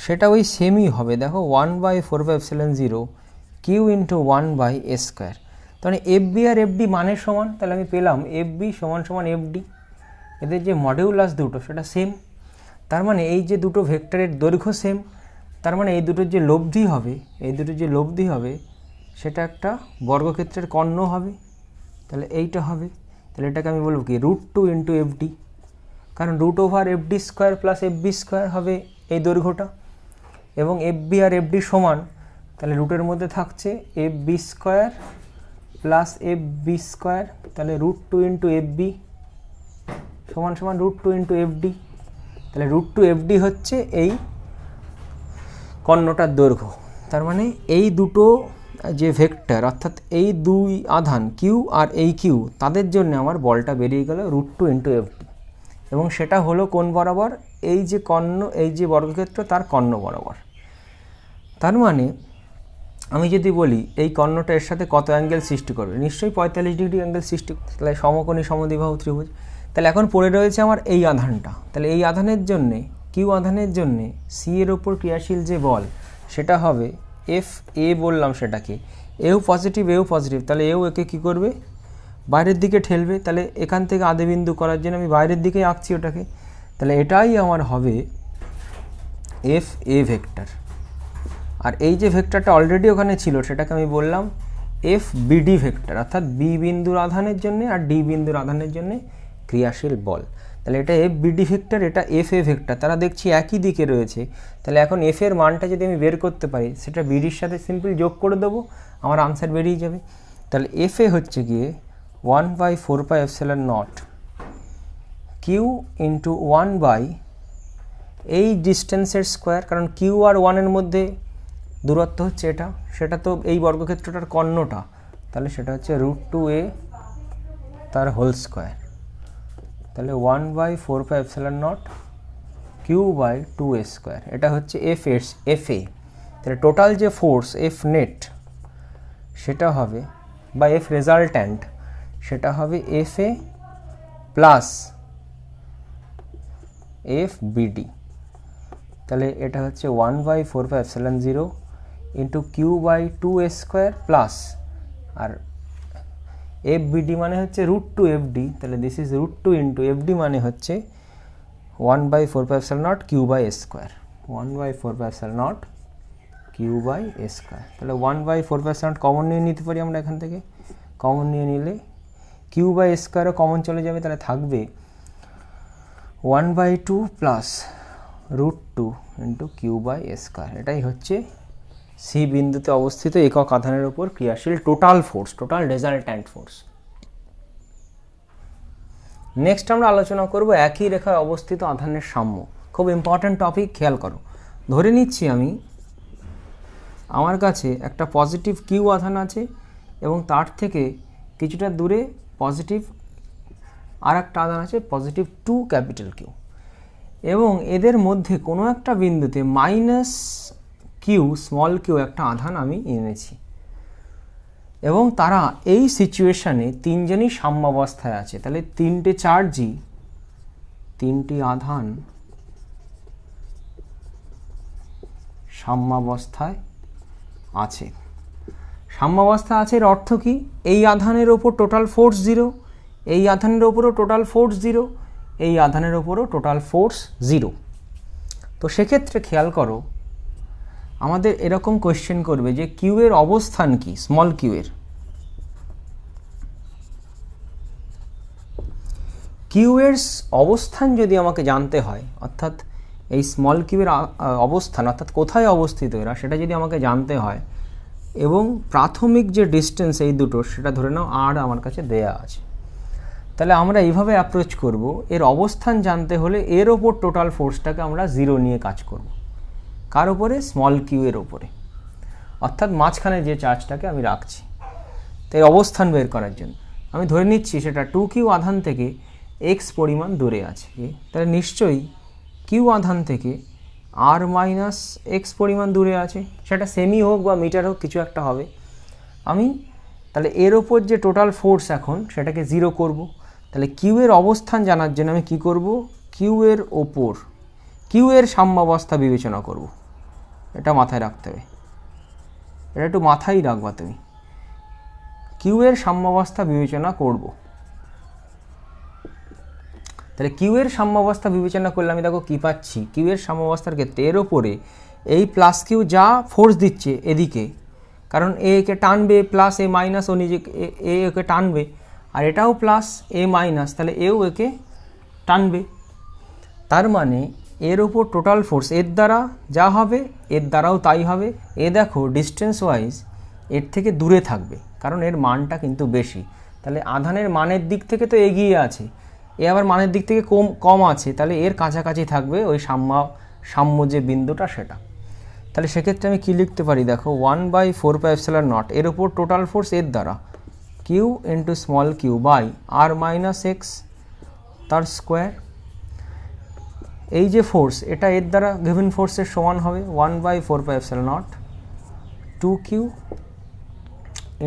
সেটা ওই সেমই হবে। দেখো 1/4πε0 কিউ ইন্টু 1/a স্কোয়ার। তাহলে এফ বি আর এফ ডি মানের সমান, তাহলে আমি পেলাম এফ বি সমান সমান এফ ডি। এদের যে মডিউলাস দুটো সেটা সেম, তার মানে এই যে দুটো ভেক্টরের দৈর্ঘ্য সেম, তার মানে এই দুটোর যে লব্ধি হবে, এই দুটোর যে লব্ধি হবে সেটা একটা বর্গক্ষেত্রের কর্ণ হবে। তাহলে এইটা হবে, তাহলে এটাকে আমি বলবো কি √2 ইন্টু এফ ডি, কারণ √/এফ D square plus F B square হবে এই দৈর্ঘ্যটা, এবং এফ বি আর এফ ডি সমান, তাহলে রুটের মধ্যে থাকছে F B square plus F B square, তাহলে √2 ইন্টু এফ বি সমান সমান √2 ইন্টু এফ ডি। তাহলে √2 এফ ডি হচ্ছে এই কর্ণটার দৈর্ঘ্য। তার মানে এই দুটো যে ভেক্টর অর্থাৎ এই দুই আধান কিউ আর এই কিউ, তাদের জন্য আমার বলটা বেরিয়ে গেল √2 ইন্টু এফ ডি, এবং সেটা হলো কোন বরাবর, এই যে কর্ণ, এই যে বর্গক্ষেত্র তার কর্ণ বরাবর। তার মানে আমি যদি বলি এই কর্ণটা এর সাথে কত অ্যাঙ্গেল সৃষ্টি করবে, নিশ্চয়ই 45 ডিগ্রি অ্যাঙ্গেল সৃষ্টি, তাহলে সমকোণী সমদ্বিবাহু ত্রিভুজ। তাহলে এখন পড়ে রয়েছে আমার এই আধানটা, তাহলে এই আধানের জন্যে, কিউ আধানের জন্যে সি এর ওপর ক্রিয়াশীল যে বল সেটা হবে এফ এ বললাম, সেটাকে এও পজিটিভ এও পজিটিভ, তাহলে এও একে কী করবে, বাইরের দিকে ঠেলবে। তাহলে এখান থেকে আদি বিন্দু করার জন্য আমি বাইরের দিকে আঁকছি ওটাকে, তাহলে এটাই আমার হবে এফ এ ভেক্টর। আর এই যে ভেক্টরটা অলরেডি ওখানে ছিল সেটাকে আমি বললাম এফ বিডি ভেক্টর, অর্থাৎ বি বিন্দুর আধানের জন্য আর ডি বিন্দুর আধানের জন্য ক্রিয়াশীল বল। তাহলে এটা এফ বিডি ভেক্টর, এটা এফ এ ভেক্টর, তারা দেখছি একই দিকে রয়েছে। তাহলে এখন এফ এর মানটা যদি আমি বের করতে পারি, সেটা বিডির সাথে সিম্পল যোগ করে দেবো, আমার আনসার বেরিয়ে যাবে। তাহলে এফ এ হচ্ছে গিয়ে 1/4πε0 কিউ ইন্টু 1 এই ডিস্টেন্সের স্কোয়ার, কারণ কিউ আর 1-এর মধ্যে দূরত্ব হচ্ছে এটা, সেটা তো এই বর্গক্ষেত্রটার কর্ণটা, তাহলে সেটা হচ্ছে √2a তার হোল স্কোয়ার। তাহলে 1/4πε0 q/2a স্কোয়ার, এটা হচ্ছে এফ এ। তাহলে টোটাল যে ফোর্স এফ নেট সেটা হবে, বা এফ রেজাল্ট্যান্ট সেটা হবে এফ এ প্লাস এফ বিডি। তাহলে এটা হচ্ছে 1/4πε0 ইন্টু q/2a স্কোয়ার প্লাস, আর এফ বিডি মানে হচ্ছে √2 এফ ডি, তাহলে this is √2 into F D মানে হচ্ছে 1/4πε0 q/a স্কোয়ার, 1/4πε0 q/a স্কোয়ার। তাহলে 1/4πε0 কমন নিয়ে নিতে পারি আমরা এখান থেকে, কমন নিয়ে নিলে q/a স্কোয়ারও কমন চলে যাবে, তাহলে থাকবে 1/2 প্লাস √2 ইন্টু q/a স্কোয়ার। এটাই হচ্ছে সি বিন্দুতে অবস্থিত একক আধানের উপর ক্রিয়াশীল total force, total resultant force. Next আমরা আলোচনা করব একই রেখায় অবস্থিত আধানের সাম্য। খুব ইম্পর্ট্যান্ট টপিক, খেয়াল করো। ধরে নিচ্ছি আমি আমার কাছে একটা পজিটিভ কিউ আধান আছে এবং তার থেকে কিছুটা দূরে পজিটিভ আর একটা আধান আছে পজিটিভ 2 ক্যাপিটাল কিউ, এবং এদের মধ্যে কোনো একটা বিন্দুতে মাইনাস কিউ স্মল কিউ একটা আধান আমি এনেছি, এবং তারা এই সিচুয়েশানে তিনজনই সাম্যাবস্থায় আছে। তাহলে তিনটে চার্জই, তিনটি আধান সাম্যাবস্থায় আছে। সাম্যাবস্থা আছে এর অর্থ কি, এই আধানের ওপর টোটাল ফোর্স 0, এই আধানের ওপরও টোটাল ফোর্স 0, এই আধানের ওপরও টোটাল ফোর্স 0। তো সেক্ষেত্রে খেয়াল করো, আমাদের এরকম কোয়েশ্চেন করবে যে কিউ এর অবস্থান কি, স্মল কিউ এর। কিউ এর অবস্থান যদি আমাকে জানতে হয়, অর্থাৎ এই স্মল কিউয়ের অবস্থান অর্থাৎ কোথায় অবস্থিত এরা সেটা যদি আমাকে জানতে হয়, এবং প্রাথমিক যে ডিস্টেন্স এই দুটো সেটা ধরে নাও আর আমার কাছে দেয়া আছে, তাহলে আমরা এইভাবে অ্যাপ্রোচ করব, এর অবস্থান জানতে হলে এর ওপর টোটাল ফোর্সটাকে আমরা 0 নিয়ে কাজ করব। কার ওপরে? স্মল কিউ এর ওপরে, অর্থাৎ মাঝখানে যে চার্জটাকে আমি রাখছি। তো এর অবস্থান বের করার জন্য আমি ধরে নিচ্ছি সেটা 2q আধান থেকে x পরিমাণ দূরে আছে, তাহলে নিশ্চয়ই কিউ আধান থেকে r মাইনাস এক্স পরিমাণ দূরে আছে, সেটা সেমি হোক বা মিটার হোক কিছু একটা হবে। আমি তাহলে এর ওপর যে টোটাল ফোর্স এখন সেটাকে 0 করব। তাহলে কিউ এর অবস্থান জানার জন্য আমি কি করব? কিউ এর ওপর কিউ এর সাম্যাবস্থা বিবেচনা করব। এটা মাথায় রাখতে হবে, এটা একটু মাথায় রাখবা তুমি। কিউ এর সাম্যাবস্থা বিবেচনা করব। তাহলে কিউ এর সাম্যাবস্থা বিবেচনা করলে আমি দেখো কী পাচ্ছি, কিউ এর সাম্যাবস্থার ক্ষেত্রে এর ওপরে এই প্লাস কিউ যা ফোর্স দিচ্ছে এদিকে, কারণ এ কে টানবে প্লাস এ মাইনাস, ও নিজেকে এ ওকে টানবে, আর এটাও প্লাস এ মাইনাস, তাহলে এও একে টানবে। তার মানে এর ওপর টোটাল ফোর্স এর দ্বারা যা হবে এর দ্বারাও তাই হবে। এ দেখো ডিস্টেন্স ওয়াইজ এর থেকে দূরে থাকবে, কারণ এর মানটা কিন্তু বেশি, তাহলে আধানের মানের দিক থেকে তো এগিয়ে আছে, এ আবার মানের দিক থেকে কম আছে, তাহলে এর কাছাকাছি থাকবে ওই সাম্য যে বিন্দুটা সেটা। তাহলে সেক্ষেত্রে আমি কী লিখতে পারি দেখো, 1/4πε0 এর ওপর টোটাল ফোর্স এর দ্বারা Q into small q by r minus x তার স্কোয়ার। এই যে ফোর্স এটা এর দ্বারা গিভেন ফোর্সের সমান হবে 1/4πε0 2q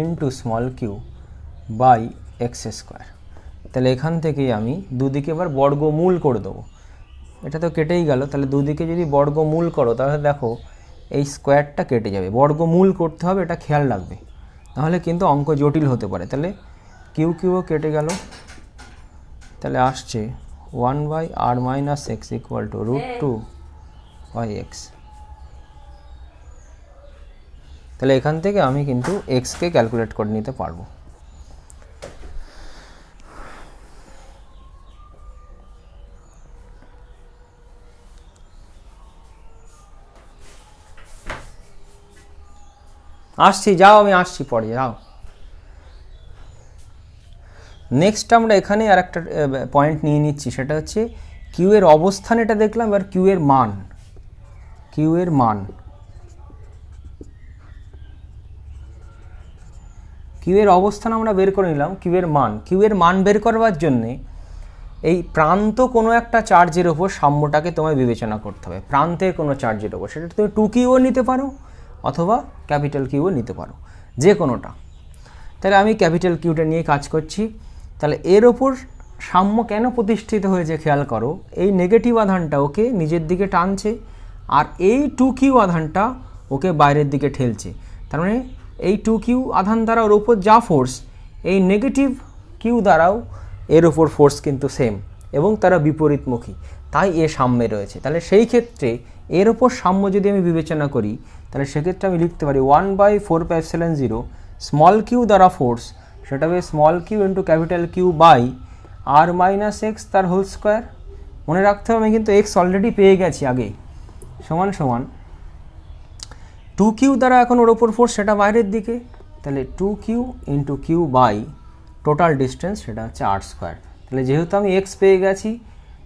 into small q by x square. তাহলে এখান থেকেই আমি দুদিকে এবার বর্গমূল করে দেবো, এটা তো কেটেই গেল, তাহলে দুদিকে যদি বর্গমূল করো তাহলে দেখো এই স্কোয়ারটা কেটে যাবে, বর্গমূল করতে হবে, এটা খেয়াল রাখবে, নাহলে কিন্তু অঙ্ক জটিল হতে পারে। তাহলে কিউ কিউও কেটে গেল, তাহলে আসছে 1/r minus x equal two √2/x। তাহলে এখান থেকে আমি কিন্তু এক্সকে ক্যালকুলেট করে নিতে পারবো। আসছি, যাও আমি আসছি পরে, যাও। নেক্সট আমরা এখানে আর একটা পয়েন্ট নিয়ে নিচ্ছি, সেটা হচ্ছে কিউ এর অবস্থান এটা দেখলাম, এবার কিউ এর মান। কিউ এর মান, কিউ এর অবস্থান আমরা বের করে নিলাম, কিউ এর মান। কিউ এর মান বের করবার জন্যে এই প্রান্ত কোনো একটা চার্জের ওপর সাম্যটাকে তোমায় বিবেচনা করতে হবে, প্রান্তের কোনো চার্জের ওপর, সেটা তুমি 2q নিতে পারো অথবা ক্যাপিটাল কিউ নিতে পারো, যে কোনোটা। তাহলে আমি ক্যাপিটাল কিউটা নিয়ে কাজ করছি। তাহলে এর ওপর সাম্য কেন প্রতিষ্ঠিত হয়েছে খেয়াল করো, এই নেগেটিভ আধানটা ওকে নিজের দিকে টানছে, আর এই 2q আধানটা ওকে বাইরের দিকে ঠেলছে। তার মানে এই 2q আধান দ্বারা ওর ওপর যা ফোর্স, এই নেগেটিভ কিউ দ্বারাও এর ওপর ফোর্স কিন্তু সেম, এবং তারা বিপরীতমুখী, তাই এ সাম্যে রয়েছে। তাহলে সেই ক্ষেত্রে এর ওপর সাম্য যদি আমি বিবেচনা করি, তাহলে সেক্ষেত্রে আমি লিখতে পারি 1/4πε0 স্মল কিউ দ্বারা ফোর্স, সেটা হবে small q into capital Q by r minus x তার হোল স্কোয়ার। মনে রাখতে হবে আমি কিন্তু এক্স অলরেডি পেয়ে গেছি আগে, সমান সমান 2q দ্বারা এখন ওর ওপর ফোর্স সেটা বাইরের দিকে, তাহলে 2q into Q by total distance সেটা হচ্ছে আর স্কোয়ার। তাহলে যেহেতু আমি এক্স পেয়ে গেছি,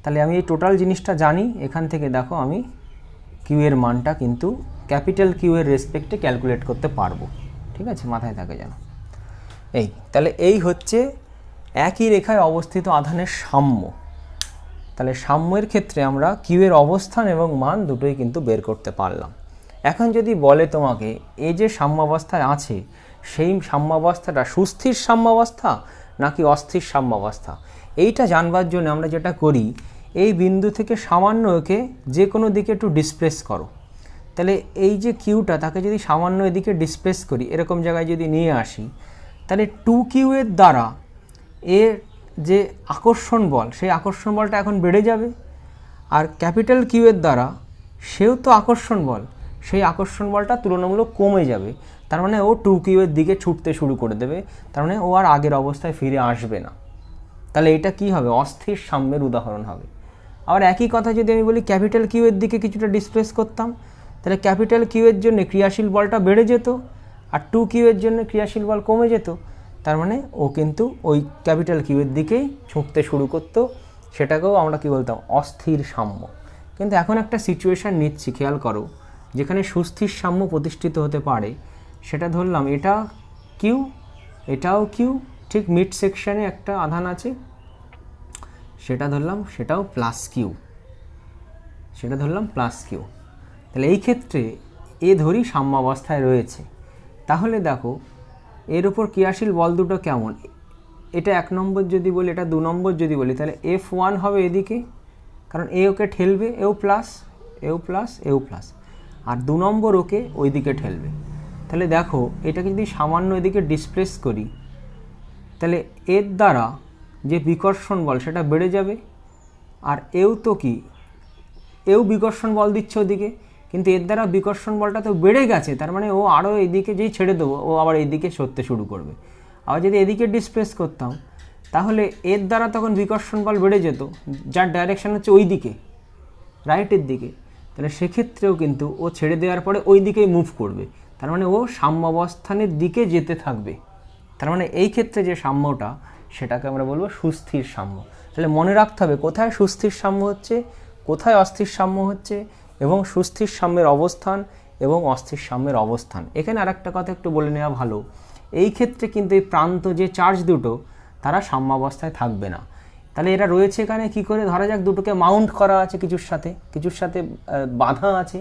তাহলে আমি এই টোটাল জিনিসটা জানি, এখান থেকে দেখো আমি কিউ এর মানটা কিন্তু ক্যাপিটাল কিউ এর রেসপেক্টে ক্যালকুলেট করতে পারবো। ঠিক আছে, মাথায় থাকে যেন। এই তাহলে এই হচ্ছে একই রেখায় অবস্থিত আধানের সাম্য। তাহলে সাম্যের ক্ষেত্রে আমরা কিউ এর অবস্থান এবং মান দুটোই কিন্তু বের করতে পারলাম। এখন যদি বলে তোমাকে এই যে সাম্যাবস্থায় আছে, সেই সাম্যাবস্থাটা সুস্থির সাম্যাবস্থা নাকি অস্থির সাম্যাবস্থা, এইটা জানবার জন্য আমরা যেটা করি, এই বিন্দু থেকে সামান্য একে যে কোনো দিকে একটু ডিসপ্লেস করো। তাহলে এই যে কিউটা তাকে যদি সামান্য এদিকে ডিসপ্লেস করি, এরকম জায়গায় যদি নিয়ে আসি, তাহলে 2q এর দ্বারা এর যে আকর্ষণ বল, সেই আকর্ষণ বলটা এখন বেড়ে যাবে, আর ক্যাপিটাল কিউ এর দ্বারা সেও তো আকর্ষণ বল, সেই আকর্ষণ বলটা তুলনামূলক কমে যাবে। তার মানে ও 2q এর দিকে ছুটতে শুরু করে দেবে, তার মানে ও আর আগের অবস্থায় ফিরে আসবে না। তাহলে এটা কি হবে, অস্থির সাম্যের উদাহরণ হবে। আবার একই কথা যদি আমি বলি ক্যাপিটাল কিউ এর দিকে কিছুটা ডিসপ্লেস করতাম, তাহলে ক্যাপিটাল কিউ এর জন্য ক্রিয়াশীল বলটা বেড়ে যেত, আর 2q এর জন্য ক্রিয়াশীল বল কমে যেত। তার মানে ও কিন্তু ওই ক্যাপিটাল কিউ এর দিকেই ছুঁকতে শুরু করতো, সেটাকেও আমরা কি বলতাম, অস্থির সাম্য। কিন্তু এখন একটা সিচুয়েশান নিচ্ছি, খেয়াল করো, যেখানে সুস্থির সাম্য প্রতিষ্ঠিত হতে পারে। সেটা ধরলাম এটা কিউ, এটাও কিউ, ঠিক মিড সেকশানে একটা আধান আছে, সেটা ধরলাম সেটাও প্লাস কিউ, সেটা ধরলাম প্লাস কিউ। তাহলে এই ক্ষেত্রে এ ধরি সাম্যাবস্থায় রয়েছে। তাহলে দেখো এর উপর ক্রিয়াশীল বল দুটো কেমন, এটা 1 নম্বর যদি বলি, এটা 2 নম্বর যদি বলি, তাহলে F1 হবে এদিকে, কারণ এ ওকে ঠেলবে, এও প্লাস এও প্লাস এও প্লাস, আর 2 নম্বর ওকে ওই দিকে ঠেলবে। তাহলে দেখো এটাকে যদি সামান্য এদিকে ডিসপ্লেস করি, তাহলে এর দ্বারা যে বিকর্ষণ বল সেটা বেড়ে যাবে, আর এও তো কি, এও বিকর্ষণ বল দিচ্ছে ওদিকে, কিন্তু এর দ্বারা বিকর্ষণ বলটা তো বেড়ে গেছে, তার মানে ও আরও এইদিকে যেই ছেড়ে দেবো ও আবার এইদিকে সরতে শুরু করবে। আবার যদি এদিকে ডিসপ্লেস করতাম, তাহলে এর দ্বারা তখন বিকর্ষণ বল বেড়ে যেত, যার ডাইরেকশান হচ্ছে ওই দিকে, রাইটের দিকে। তাহলে সেক্ষেত্রেও কিন্তু ও ছেড়ে দেওয়ার পরে ওই দিকেই মুভ করবে, তার মানে ও সাম্যাবস্থানের দিকে যেতে থাকবে। তার মানে এই ক্ষেত্রে যে সাম্যটা, সেটাকে আমরা বলবো সুস্থির সাম্য। তাহলে মনে রাখতে হবে কোথায় সুস্থির সাম্য হচ্ছে, কোথায় অস্থির সাম্য হচ্ছে, এবং সুস্থির সাম্যের অবস্থান এবং অস্থির সাম্যের অবস্থান। এখানে আরেকটা কথা একটু বলে নেওয়া ভালো, এই ক্ষেত্রে কিন্তু এই প্রান্ত যে চার্জ দুটো, তারা সাম্যাবস্থায় থাকবে না। তাহলে এরা রয়েছে এখানে কি করে, ধরা যাক দুটোকে মাউন্ট করা আছে কিছুর সাথে বাঁধা আছে,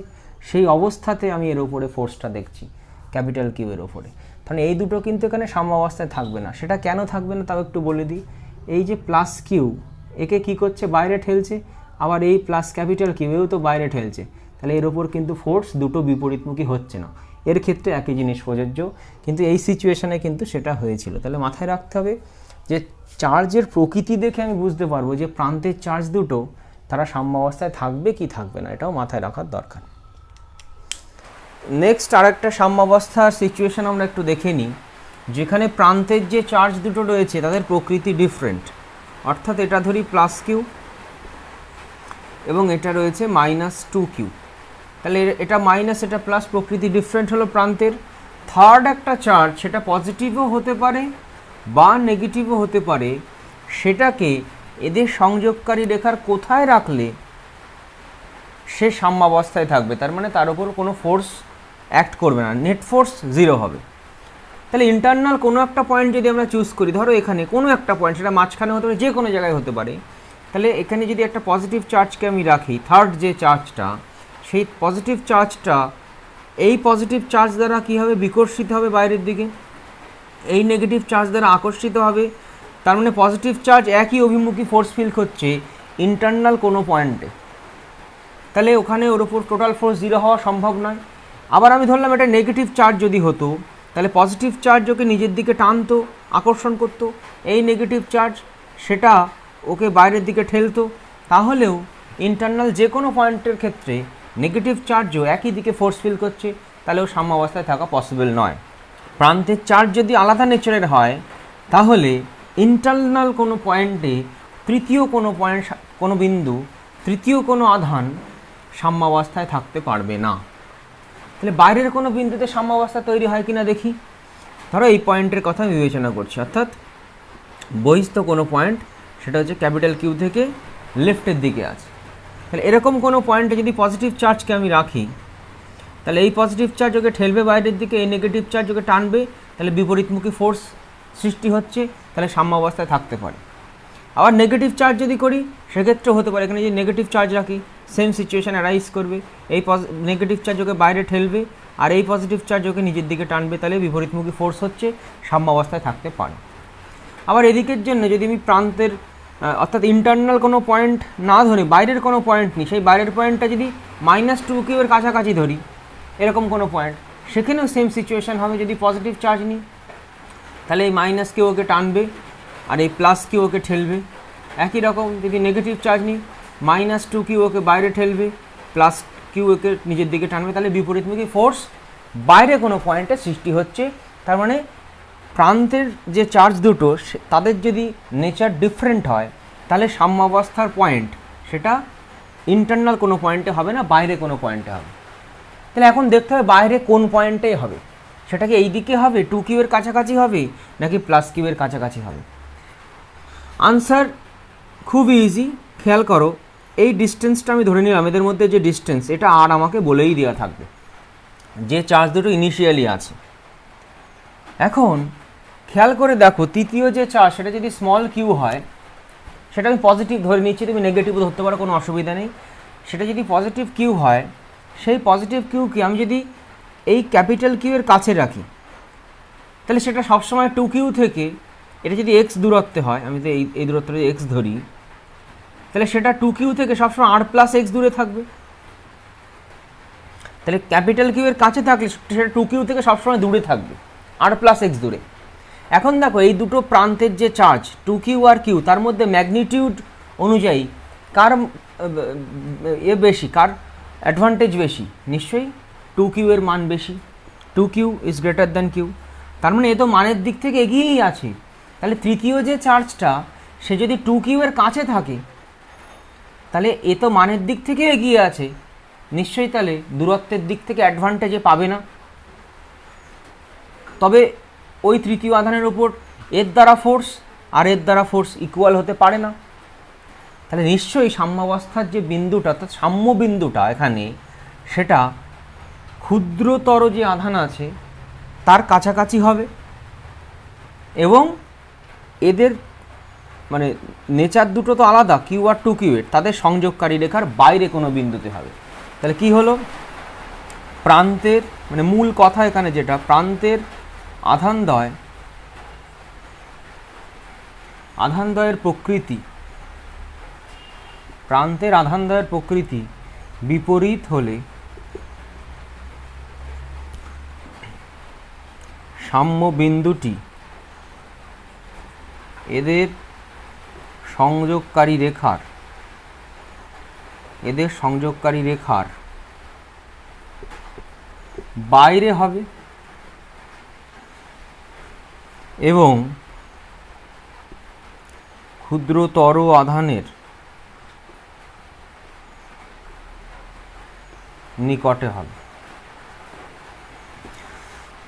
সেই অবস্থাতে আমি এর উপরে ফোর্সটা দেখছি ক্যাপিটাল কিউ এর ওপরে। তাহলে এই দুটো কিন্তু এখানে সাম্যাবস্থায় থাকবে না। সেটা কেন থাকবে না তাও একটু বলে দিই। এই যে প্লাস কিউ একে কি করছে, বাইরে ঠেলছে, আবার এই প্লাস ক্যাপিটাল কিউ এও তো বাইরে ঠেলছে, তাহলে এর ওপর কিন্তু ফোর্স দুটো বিপরীতমুখী হচ্ছে না। এর ক্ষেত্রে একই জিনিস প্রযোজ্য, কিন্তু এই সিচুয়েশানে কিন্তু সেটা হয়েছিল। তাহলে মাথায় রাখতে হবে যে চার্জের প্রকৃতি দেখে আমি বুঝতে পারবো যে প্রান্তের চার্জ দুটো তারা সাম্যাবস্থায় থাকবে কি থাকবে না, এটাও মাথায় রাখার দরকার। নেক্সট আরেকটা সাম্যাবস্থার সিচুয়েশান আমরা একটু দেখে নিই, যেখানে প্রান্তের যে চার্জ দুটো রয়েছে তাদের প্রকৃতি ডিফারেন্ট। অর্থাৎ এটা ধরি প্লাস কিউ এবং এটা রয়েছে -2q। তাহলে এটা মাইনাস এটা প্লাস, প্রকৃতি ডিফারেন্ট হলো প্রান্তের। থার্ড একটা চার্জ, সেটা পজিটিভও হতে পারে বা নেগেটিভও হতে পারে, সেটাকে এদের সংযোগকারী রেখার কোথায় রাখলে সে সাম্যাবস্থায় থাকবে, তার মানে তার উপর কোনো ফোর্স অ্যাক্ট করবে না, নেট ফোর্স 0 হবে। তাহলে ইন্টারনাল কোনো একটা পয়েন্ট যদি আমরা চুজ করি, ধরো এখানে কোনো একটা পয়েন্ট, সেটা মাঝখানে হতে পারে, যে কোনো জায়গায় হতে পারে। তাহলে এখানে যদি একটা পজিটিভ চার্জকে আমি রাখি, থার্ড যে চার্জটা, সেই পজিটিভ চার্জটা এই পজিটিভ চার্জ দ্বারা কী হবে, বিকর্ষিত হবে বাইরের দিকে, এই নেগেটিভ চার্জ দ্বারা আকর্ষিত হবে। তার মানে পজিটিভ চার্জ একই অভিমুখী ফোর্স ফিল করছে ইন্টারনাল কোনো পয়েন্টে, তাহলে ওখানে ওর উপর টোটাল ফোর্স 0 হওয়া সম্ভব নয়। আবার আমি ধরলাম এটা নেগেটিভ চার্জ যদি হতো, তাহলে পজিটিভ চার্জ ওকে নিজের দিকে টানতো, আকর্ষণ করতো, এই নেগেটিভ চার্জ সেটা ওকে বাইরের দিকে ঠেলতো, তাহলেও ইন্টারনাল যে কোনো পয়েন্টের ক্ষেত্রে নেগেটিভ চার্জও একই দিকে ফোর্স ফিল করছে, তাহলেও সাম্যাবস্থায় থাকা পসিবল নয়। প্রান্তের চার্জ যদি আলাদা নেচারের হয়, তাহলে ইন্টারনাল কোনো পয়েন্টে তৃতীয় কোনো বিন্দু, তৃতীয় কোনো আধান সাম্যাবস্থায় থাকতে পারবে না। তাহলে বাইরের কোনো বিন্দুতে সাম্যাবস্থা তৈরি হয় কিনা দেখি। ধরো এই পয়েন্টের কথা বিবেচনা করছি, অর্থাৎ বহিস্থ কোনো পয়েন্ট, সেটা হচ্ছে ক্যাপিটাল কিউ থেকে লেফটের দিকে আছে। তাহলে এরকম কোনো পয়েন্টে যদি পজিটিভ চার্জকে আমি রাখি, তাহলে এই পজিটিভ চার্জ ওকে ঠেলবে বাইরের দিকে, এই নেগেটিভ চার্জ ওকে টানবে, তাহলে বিপরীতমুখী ফোর্স সৃষ্টি হচ্ছে, তাহলে সাম্যাবস্থায় থাকতে পারে। আবার নেগেটিভ চার্জ যদি করি, সেক্ষেত্রে হতে পারে এখানে যদি নেগেটিভ চার্জ রাখি, সেম সিচুয়েশান অ্যারাইজ করবে, এই নেগেটিভ চার্জ ওকে বাইরে ঠেলবে আর এই পজিটিভ চার্জ ওকে নিজের দিকে টানবে, তাহলে বিপরীতমুখী ফোর্স হচ্ছে, সাম্যাবস্থায় থাকতে পারে। আবার এদিকের জন্য যদি আমি প্রান্তের অর্থাৎ ইন্টারনাল কোনো পয়েন্ট না ধরে বাইরের কোনো পয়েন্ট নিই, সেই বাইরের পয়েন্টটা যদি -2q এর কাছাকাছি ধরি, এরকম কোনো পয়েন্ট, সেখানেও সেম সিচুয়েশান হবে। যদি পজিটিভ চার্জ নিই, তাহলে এই -q ওকে টানবে আর এই +q ওকে ঠেলবে। একই রকম যদি নেগেটিভ চার্জ নিই, -2q ওকে বাইরে ঠেলবে, +q ওকে নিজের দিকে টানবে, তাহলে বিপরীতমুখী ফোর্স বাইরে কোনো পয়েন্টে সৃষ্টি হচ্ছে। তার মানে প্রান্তের যে চার্জ দুটো তাদের যদি নেচার ডিফারেন্ট হয় তাহলে সাম্যাবস্থার পয়েন্ট সেটা ইন্টারনাল কোনো পয়েন্টে হবে না, বাইরে কোনো পয়েন্টে হবে। তাহলে এখন দেখতে হবে বাইরে কোন পয়েন্টে হবে, সেটা কি এই দিকে হবে, 2q এর কাছাকাছি হবে নাকি +q এর কাছাকাছি হবে। আনসার খুব ইজি, খেয়াল করো এই ডিস্টেন্সটা আমি ধরে নিলাম, এদের মধ্যে যে ডিস্টেন্স এটা আর আমাকে বলেই দেওয়া থাকবে যে চার্জ দুটো ইনিশিয়ালি আছে। এখন খেয়াল করে দেখো তৃতীয় যে চার্জ সেটা যদি স্মল কিউ হয়, সেটা আমি পজিটিভ ধরে নিচ্ছি, তুমি নেগেটিভও ধরতে পারো, কোনো অসুবিধা নেই। সেটা যদি পজিটিভ কিউ হয়, সেই পজিটিভ কিউকে আমি যদি এই ক্যাপিটাল কিউ এর কাছে রাখি তাহলে সেটা সবসময় 2q থেকে, এটা যদি x দূরত্বে হয়, আমি তো এই দূরত্বটা যদি x ধরি, তাহলে সেটা 2q থেকে সবসময় r+x দূরে থাকবে। তাহলে ক্যাপিটাল কিউ এর কাছে থাকলে সেটা 2q থেকে সবসময় দূরে থাকবে, r+x দূরে। এখন দেখো এই দুটো প্রান্তের যে চার্জ 2q আর q, তার মধ্যে ম্যাগনিটিউড অনুযায়ী কার বেশি, কার অ্যাডভান্টেজ বেশি? নিশ্চয়ই 2q এর মান বেশি, 2q is greater than q। তার মানে এ তো মানের দিক থেকে এগিয়েই আছে। তাহলে তৃতীয় যে চার্জটা সে যদি 2q এর কাছে থাকে তাহলে এ তো মানের দিক থেকে এগিয়ে আছে, নিশ্চয়ই তাহলে দূরত্বের দিক থেকে অ্যাডভান্টেজে পাবে না। তবে ওই তৃতীয় আধানের উপর এর দ্বারা ফোর্স আর এর দ্বারা ফোর্স ইকুয়াল হতে পারে না। তাহলে নিশ্চয়ই সাম্যাবস্থার যে বিন্দুটা, অর্থাৎ সাম্য বিন্দুটা এখানে, সেটা ক্ষুদ্রতর যে আধান আছে তার কাছাকাছি হবে এবং এদের মানে নেচার দুটো তো আলাদা, কিউ আর 2q এর, তাদের সংযোগকারী রেখার বাইরে কোনো বিন্দুতে হবে। তাহলে কি হলো, প্রান্তের মানে মূল কথা এখানে যেটা, প্রান্তের আধানদ্বয়ের প্রকৃতি, প্রান্তের আধানদ্বয়ের প্রকৃতি বিপরীত হলে সাম্য বিন্দুটি এদের সংযোগকারী রেখার বাইরে হবে এবং ক্ষুদ্রতর আধানের নিকটে হবে।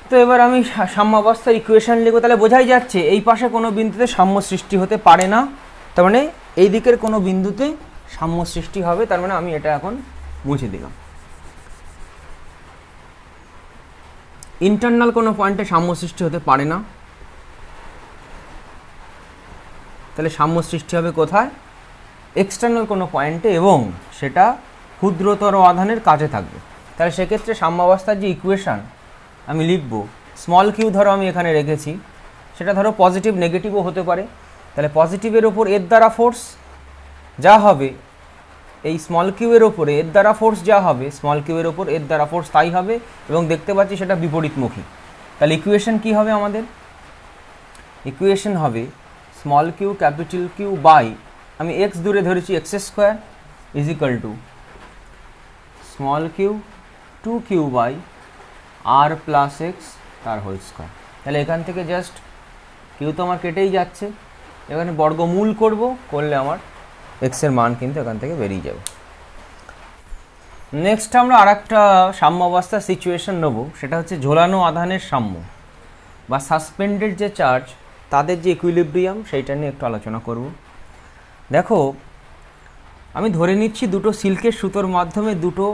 তো এবার আমি সাম্যাবস্থার ইকুয়েশন লিখব। তাহলে বোঝাই যাচ্ছে এই পাশে কোনো বিন্দুতে সাম্য সৃষ্টি হতে পারে না, তার মানে এই দিকের কোনো বিন্দুতে সাম্য সৃষ্টি হবে। তার মানে আমি এটা এখন মুছে দিলাম। ইন্টারনাল কোনো পয়েন্টে সাম্য সৃষ্টি হতে পারে না, তাহলে সাম্য সৃষ্টি হবে কোথায়? এক্সটার্নাল কোনো পয়েন্টে, এবং সেটা ক্ষুদ্রতর আধানের কাছে থাকবে। তাহলে সেক্ষেত্রে সাম্যাবস্থার যে ইকুয়েশান আমি লিখব, স্মল কিউ ধরো আমি এখানে রেখেছি, সেটা ধরো পজিটিভ নেগেটিভও হতে পারে। তাহলে পজিটিভের ওপর এর দ্বারা ফোর্স যা হবে, এই স্মল কিউ এর ওপরে এর দ্বারা ফোর্স যা হবে, স্মল কিউ এর ওপর এর দ্বারা ফোর্স তাই হবে, এবং দেখতে পাচ্ছি সেটা বিপরীতমুখী। তাহলে ইকুয়েশন কি হবে আমাদের? ইকুয়েশন হবে small q capital Q by, আমি এক্স দূরে ধরেছি x² is equal to small q 2q by r+x তার হোল স্কোয়ার। তাহলে এখান থেকে জাস্ট কিউ তো আমার কেটেই যাচ্ছে, এখানে বর্গমূল করলে আমার এক্সের মান কিন্তু এখান থেকে বেরিয়ে যাবে। নেক্সট আমরা আর একটা সাম্যাবস্থার সিচুয়েশন নেব, সেটা হচ্ছে ঝোলানো আধানের সাম্য বা সাসপেন্ডেড যে চার্জ তাদের যে ইকুইলিব্রিয়াম, সেইটা নিয়ে একটু আলোচনা করব। দেখো আমি ধরে নিচ্ছি দুটো সিল্কের সুতোর মাধ্যমে দুটো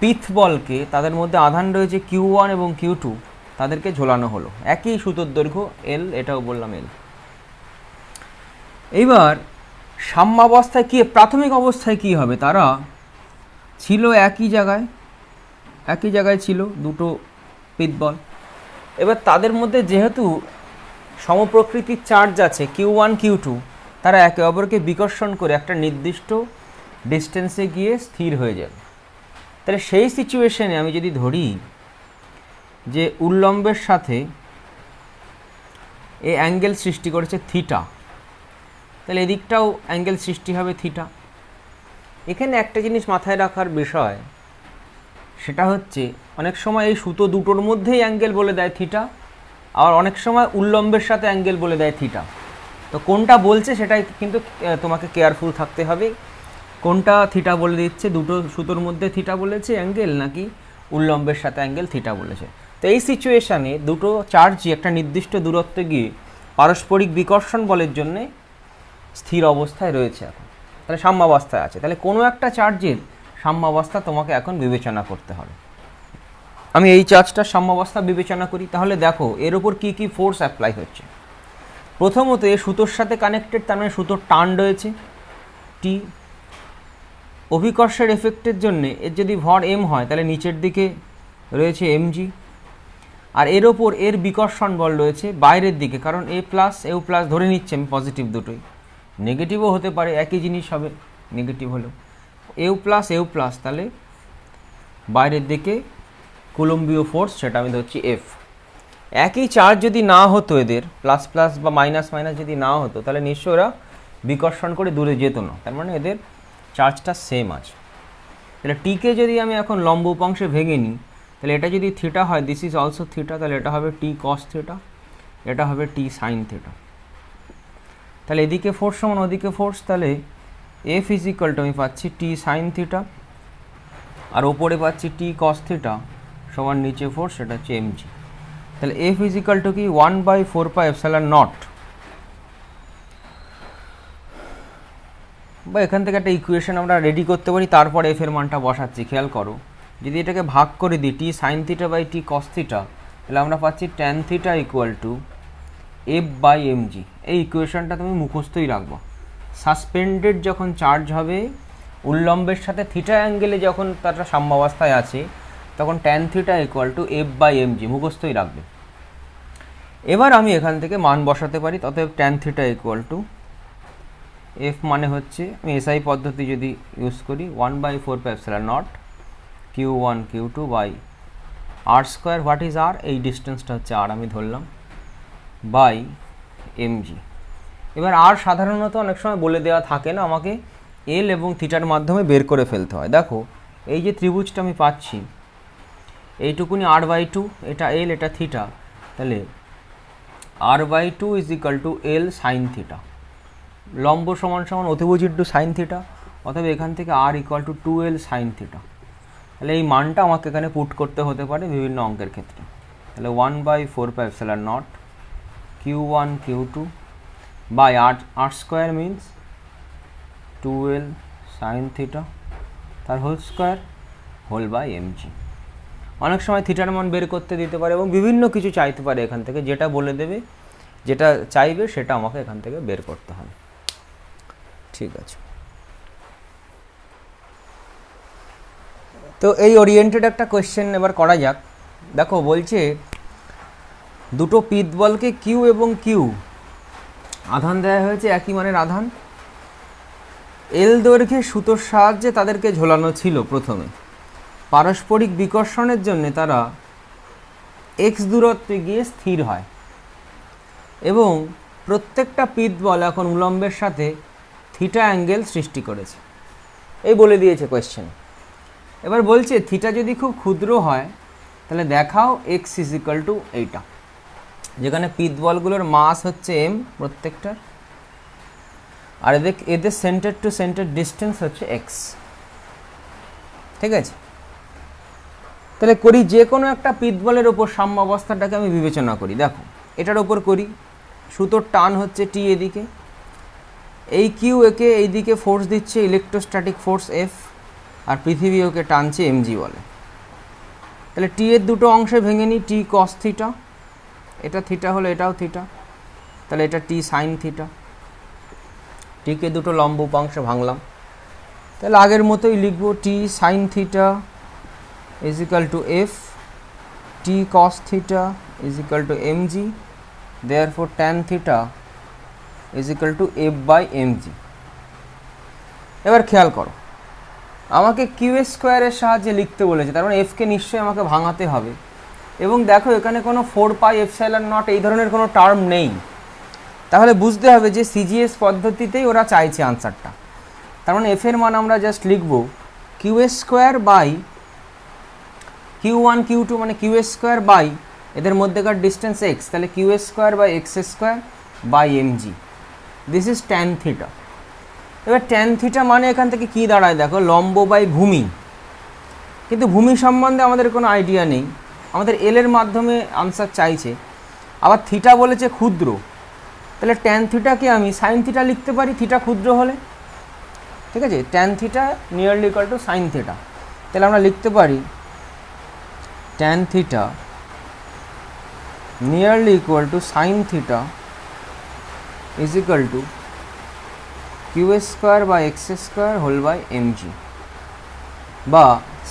পিথ বলকে, তাদের মধ্যে আধান রয়েছে Q1 এবং Q2, তাদেরকে ঝোলানো হলো, একই সুতোর দৈর্ঘ্য L, এটাও বললাম L। এইবার সাম্যাবস্থায় কি, প্রাথমিক অবস্থায় কি হবে? তারা ছিল একই জায়গায় ছিল দুটো পিথ বল। এবার তাদের মধ্যে যেহেতু সমপ্রকৃতির চার্জ আছে Q1 Q2, তারা একে অপরকে বিকর্ষণ করে একটা নির্দিষ্ট ডিস্টেন্সে গিয়ে স্থির হয়ে যাবে। তাহলে সেই সিচুয়েশনে আমি যদি ধরি যে উল্লম্বের সাথে এই অ্যাঙ্গেল সৃষ্টি করেছে থিটা, তাহলে এদিকটাও অ্যাঙ্গেল সৃষ্টি হবে থিটা। এখানে একটা জিনিস মাথায় রাখার বিষয়, সেটা হচ্ছে অনেক সময় এই সুতো দুটোর মধ্যেই অ্যাঙ্গেল বলে দেয় থিটা, আবার অনেক সময় উল্লম্বের সাথে অ্যাঙ্গেল বলে দেয় থিটা। তো কোনটা বলছে সেটাই কিন্তু তোমাকে কেয়ারফুল থাকতে হবে, কোনটা থিটা বলে দিচ্ছে, দুটো সুতোর মধ্যে থিটা বলেছে অ্যাঙ্গেল নাকি উল্লম্বের সাথে অ্যাঙ্গেল থিটা বলেছে। তো এই সিচুয়েশানে দুটো চার্জই একটা নির্দিষ্ট দূরত্বে গিয়ে পারস্পরিক বিকর্ষণ বলের জন্যে স্থির অবস্থায় রয়েছে এখন, তাহলে সাম্যাবস্থায় আছে। তাহলে কোনো একটা চার্জের সাম্যাবস্থা তোমাকে এখন বিবেচনা করতে হবে। আমি এই চার্জটার সাম্যাবস্থা বিবেচনা করি, তাহলে দেখো এর ওপর কী কী ফোর্স অ্যাপ্লাই হচ্ছে। প্রথমত এ সুতোর সাথে কানেক্টেড, তার মানে সুতোর টান রয়েছে টি। অভিকর্ষের এফেক্টের জন্যে এর যদি ভর এম হয় তাহলে নিচের দিকে রয়েছে এমজি, আর এর ওপর এর বিকর্ষণ বল রয়েছে বাইরের দিকে, কারণ এ প্লাস এও প্লাস ধরে নিচ্ছে আমি পজিটিভ দুটোই, নেগেটিভও হতে পারে, একই জিনিস হবে নেগেটিভ হলেও, এও প্লাস তাহলে বাইরের দিকে কুলম্বীয় ফোর্স সেটা আমি ধরছি এফ। একই চার্জ যদি না হতো এদের প্লাস প্লাস বা মাইনাস মাইনাস যদি না হতো তাহলে নিশ্চয় ওরা বিকর্ষণ করে দূরে যেত না, তার মানে এদের চার্জটা সেম আছে। তাহলে টিকে যদি আমি এখন লম্ব উপাংশে ভেঙে নিই তাহলে এটা যদি থিটা হয়, দিস ইজ অলসো থিটা, তাহলে এটা হবে টি কস থিটা, এটা হবে টি সাইন থিটা। তাহলে এদিকে ফোর্স সমান ওদিকে ফোর্স, তাহলে এফ ইজ ইকুয়াল টু আমি পাচ্ছি টি সাইন থিটা, আর ওপরে পাচ্ছি টি কস থিটা সমান নিচে ফোর্স সেটা হচ্ছে এমজি। তাহলে এফ ইজ ইকুয়াল টু কি 1/4πε0, বা এখান থেকে একটা ইকুয়েশন আমরা রেডি করতে পারি, তারপর এফ এর মানটা বসাচ্ছি। খেয়াল করো, যদি এটাকে ভাগ করে দিই T sine theta by T cos theta, তাহলে আমরা পাচ্ছি tan theta equal to F by MG. এই ইকুয়েশনটা তুমি মুখস্থই রাখবো। সাসপেন্ডেড যখন চার্জ হবে উল্লম্বের সাথে থিটা অ্যাঙ্গেলে যখন তারা সাম্যাবস্থায় আছে তখন tan theta equal to F by MG মুখস্থই রাখবে। এবার আমি এখান থেকে মান বসাতে পারি, অতএব tan theta equal to F মানে হচ্ছে, আমি এসআই পদ্ধতি যদি ইউজ করি 1/4πε0 Q1 Q2 by R square, what is R, এই ডিস্টেন্সটা হচ্ছে আর আমি ধরলাম, বাই এমজি। এবার আর সাধারণত অনেক সময় বলে দেওয়া থাকে না, আমাকে এল এবং থিটার মাধ্যমে বের করে ফেলতে হয়। দেখো এই যে ত্রিভুজটা আমি পাচ্ছি এইটুকুনি r/2, এটা এল এটা থিটা, তাহলে r/2 is equal two L sine theta, লম্ব সমান সমান অতিভুজ ইন্টু সাইন থিটা, অথবা এখান থেকে R equal to 2l sine theta. তাহলে এই মানটা আমাকে এখানে পুট করতে হতে পারে বিভিন্ন অঙ্কের ক্ষেত্রে। তাহলে 1/4πε0 Q1 Q2 by R square means 2l sine theta তার whole square whole by MG. অনেক সময় থিটার মান বের করতে দিতে পারে এবং বিভিন্ন কিছু চাইতে পারে এখান থেকে, যেটা বলে দেবে যেটা চাইবে সেটা আমাকে এখান থেকে বের করতে হবে। ঠিক আছে, তো এই ওরিয়েন্টেড একটা কোয়েশ্চেন এবার করা যাক। দেখো বলছে দুটো পিত বলকে কিউ এবং কিউ আধান দেওয়া হয়েছে, একই মানের আধান, এল দৈর্ঘ্যের সুতোর সাহায্যে তাদেরকে ঝোলানো ছিল। প্রথমে পারস্পরিক বিকর্ষণের জন্য তারা এক্স দূরত্বে গিয়ে স্থির হয় এবং প্রত্যেকটা পিত বল এখন উলম্বের সাথে থিটা অ্যাঙ্গেল সৃষ্টি করেছে, এই বলে দিয়েছে কোয়েশ্চেন। এবার বলছে থিটা যদি খুব ক্ষুদ্র হয় তাহলে দেখাও এক্স ইজ ইকাল টু এইটা, যেখানে পিত বলগুলোর মাস হচ্ছে এম প্রত্যেকটার, আর এদের সেন্টার টু সেন্টার ডিস্টেন্স হচ্ছে এক্স। ঠিক আছে, তাহলে করি যে কোনো একটা পিত বলের ওপর সাম্যাবস্থাটাকে আমি বিবেচনা করি। দেখো এটার ওপর করি, সুতোর টান হচ্ছে টি, এদিকে এই কিউ একে এই দিকে ফোর্স দিচ্ছে ইলেকট্রোস্ট্যাটিক ফোর্স এফ, আর পৃথিবী ওকে টানছে এমজি বলে। তাহলে টি এর দুটো অংশে ভেঙে নিই, টি কস থিটা, এটা থিটা হলো এটাও থিটা, তাহলে এটা টি সাইন থিটা। টিকে দুটো লম্ব উপাংশে ভাঙলাম, তাহলে আগের মতোই লিখবো T sine theta is equal to F, T cos theta is equal to MG, therefore tan theta is equal to F by MG. এবার খেয়াল করো, আমাকে কিউ স্কোয়ারের সাহায্যে লিখতে বলেছে, তার মানে এফকে নিশ্চয়ই আমাকে ভাঙাতে হবে। এবং দেখো এখানে কোনো 4πε0 এই ধরনের কোনো টার্ম নেই, তাহলে বুঝতে হবে যে সিজিএস পদ্ধতিতেই ওরা চাইছে আনসারটা। তার মানে এফ এর মান আমরা জাস্ট লিখব Q square by Q1 Q2 মানে কিউ স্কোয়ার বাই এদের মধ্যেকার ডিস্টেন্স এক্স, তাহলে q square by x square by M g, this is tan theta. এবার ট্যান থিটা মানে এখান থেকে কী দাঁড়ায় দেখো, লম্ব বাই ভূমি, কিন্তু ভূমি সম্বন্ধে আমাদের কোনো আইডিয়া নেই, আমাদের এলের মাধ্যমে আনসার চাইছে। আবার থিটা বলেছে ক্ষুদ্র, তাহলে ট্যান থিটাকে আমি সাইন থিটা লিখতে পারি, থিটা ক্ষুদ্র হলে, ঠিক আছে, tan theta nearly equal to sine theta. তাহলে আমরা লিখতে পারি tan theta nearly equal to sine theta is equal to Q square by x square whole by M g, বা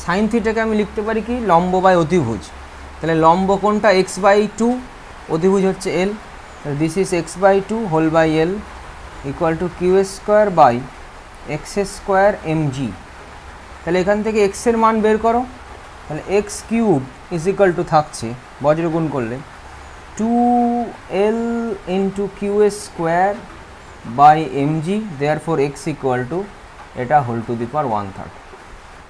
সাইন থিটাকে আমি লিখতে পারি কি লম্ব বাই অতিভুজ, তাহলে লম্ব কোনটা এক্স বাই টু, অতিভুজ হচ্ছে L, this is X by two whole by L equal to Q square by x square M G. তাহলে এখান থেকে এক্সের মান বের করো, তাহলে X cube is equal to থাকছে বজ্রগুণ করলে 2l into Q square by M G, therefore X equal to এটা হোল টু দি পাওয়ার 1/3।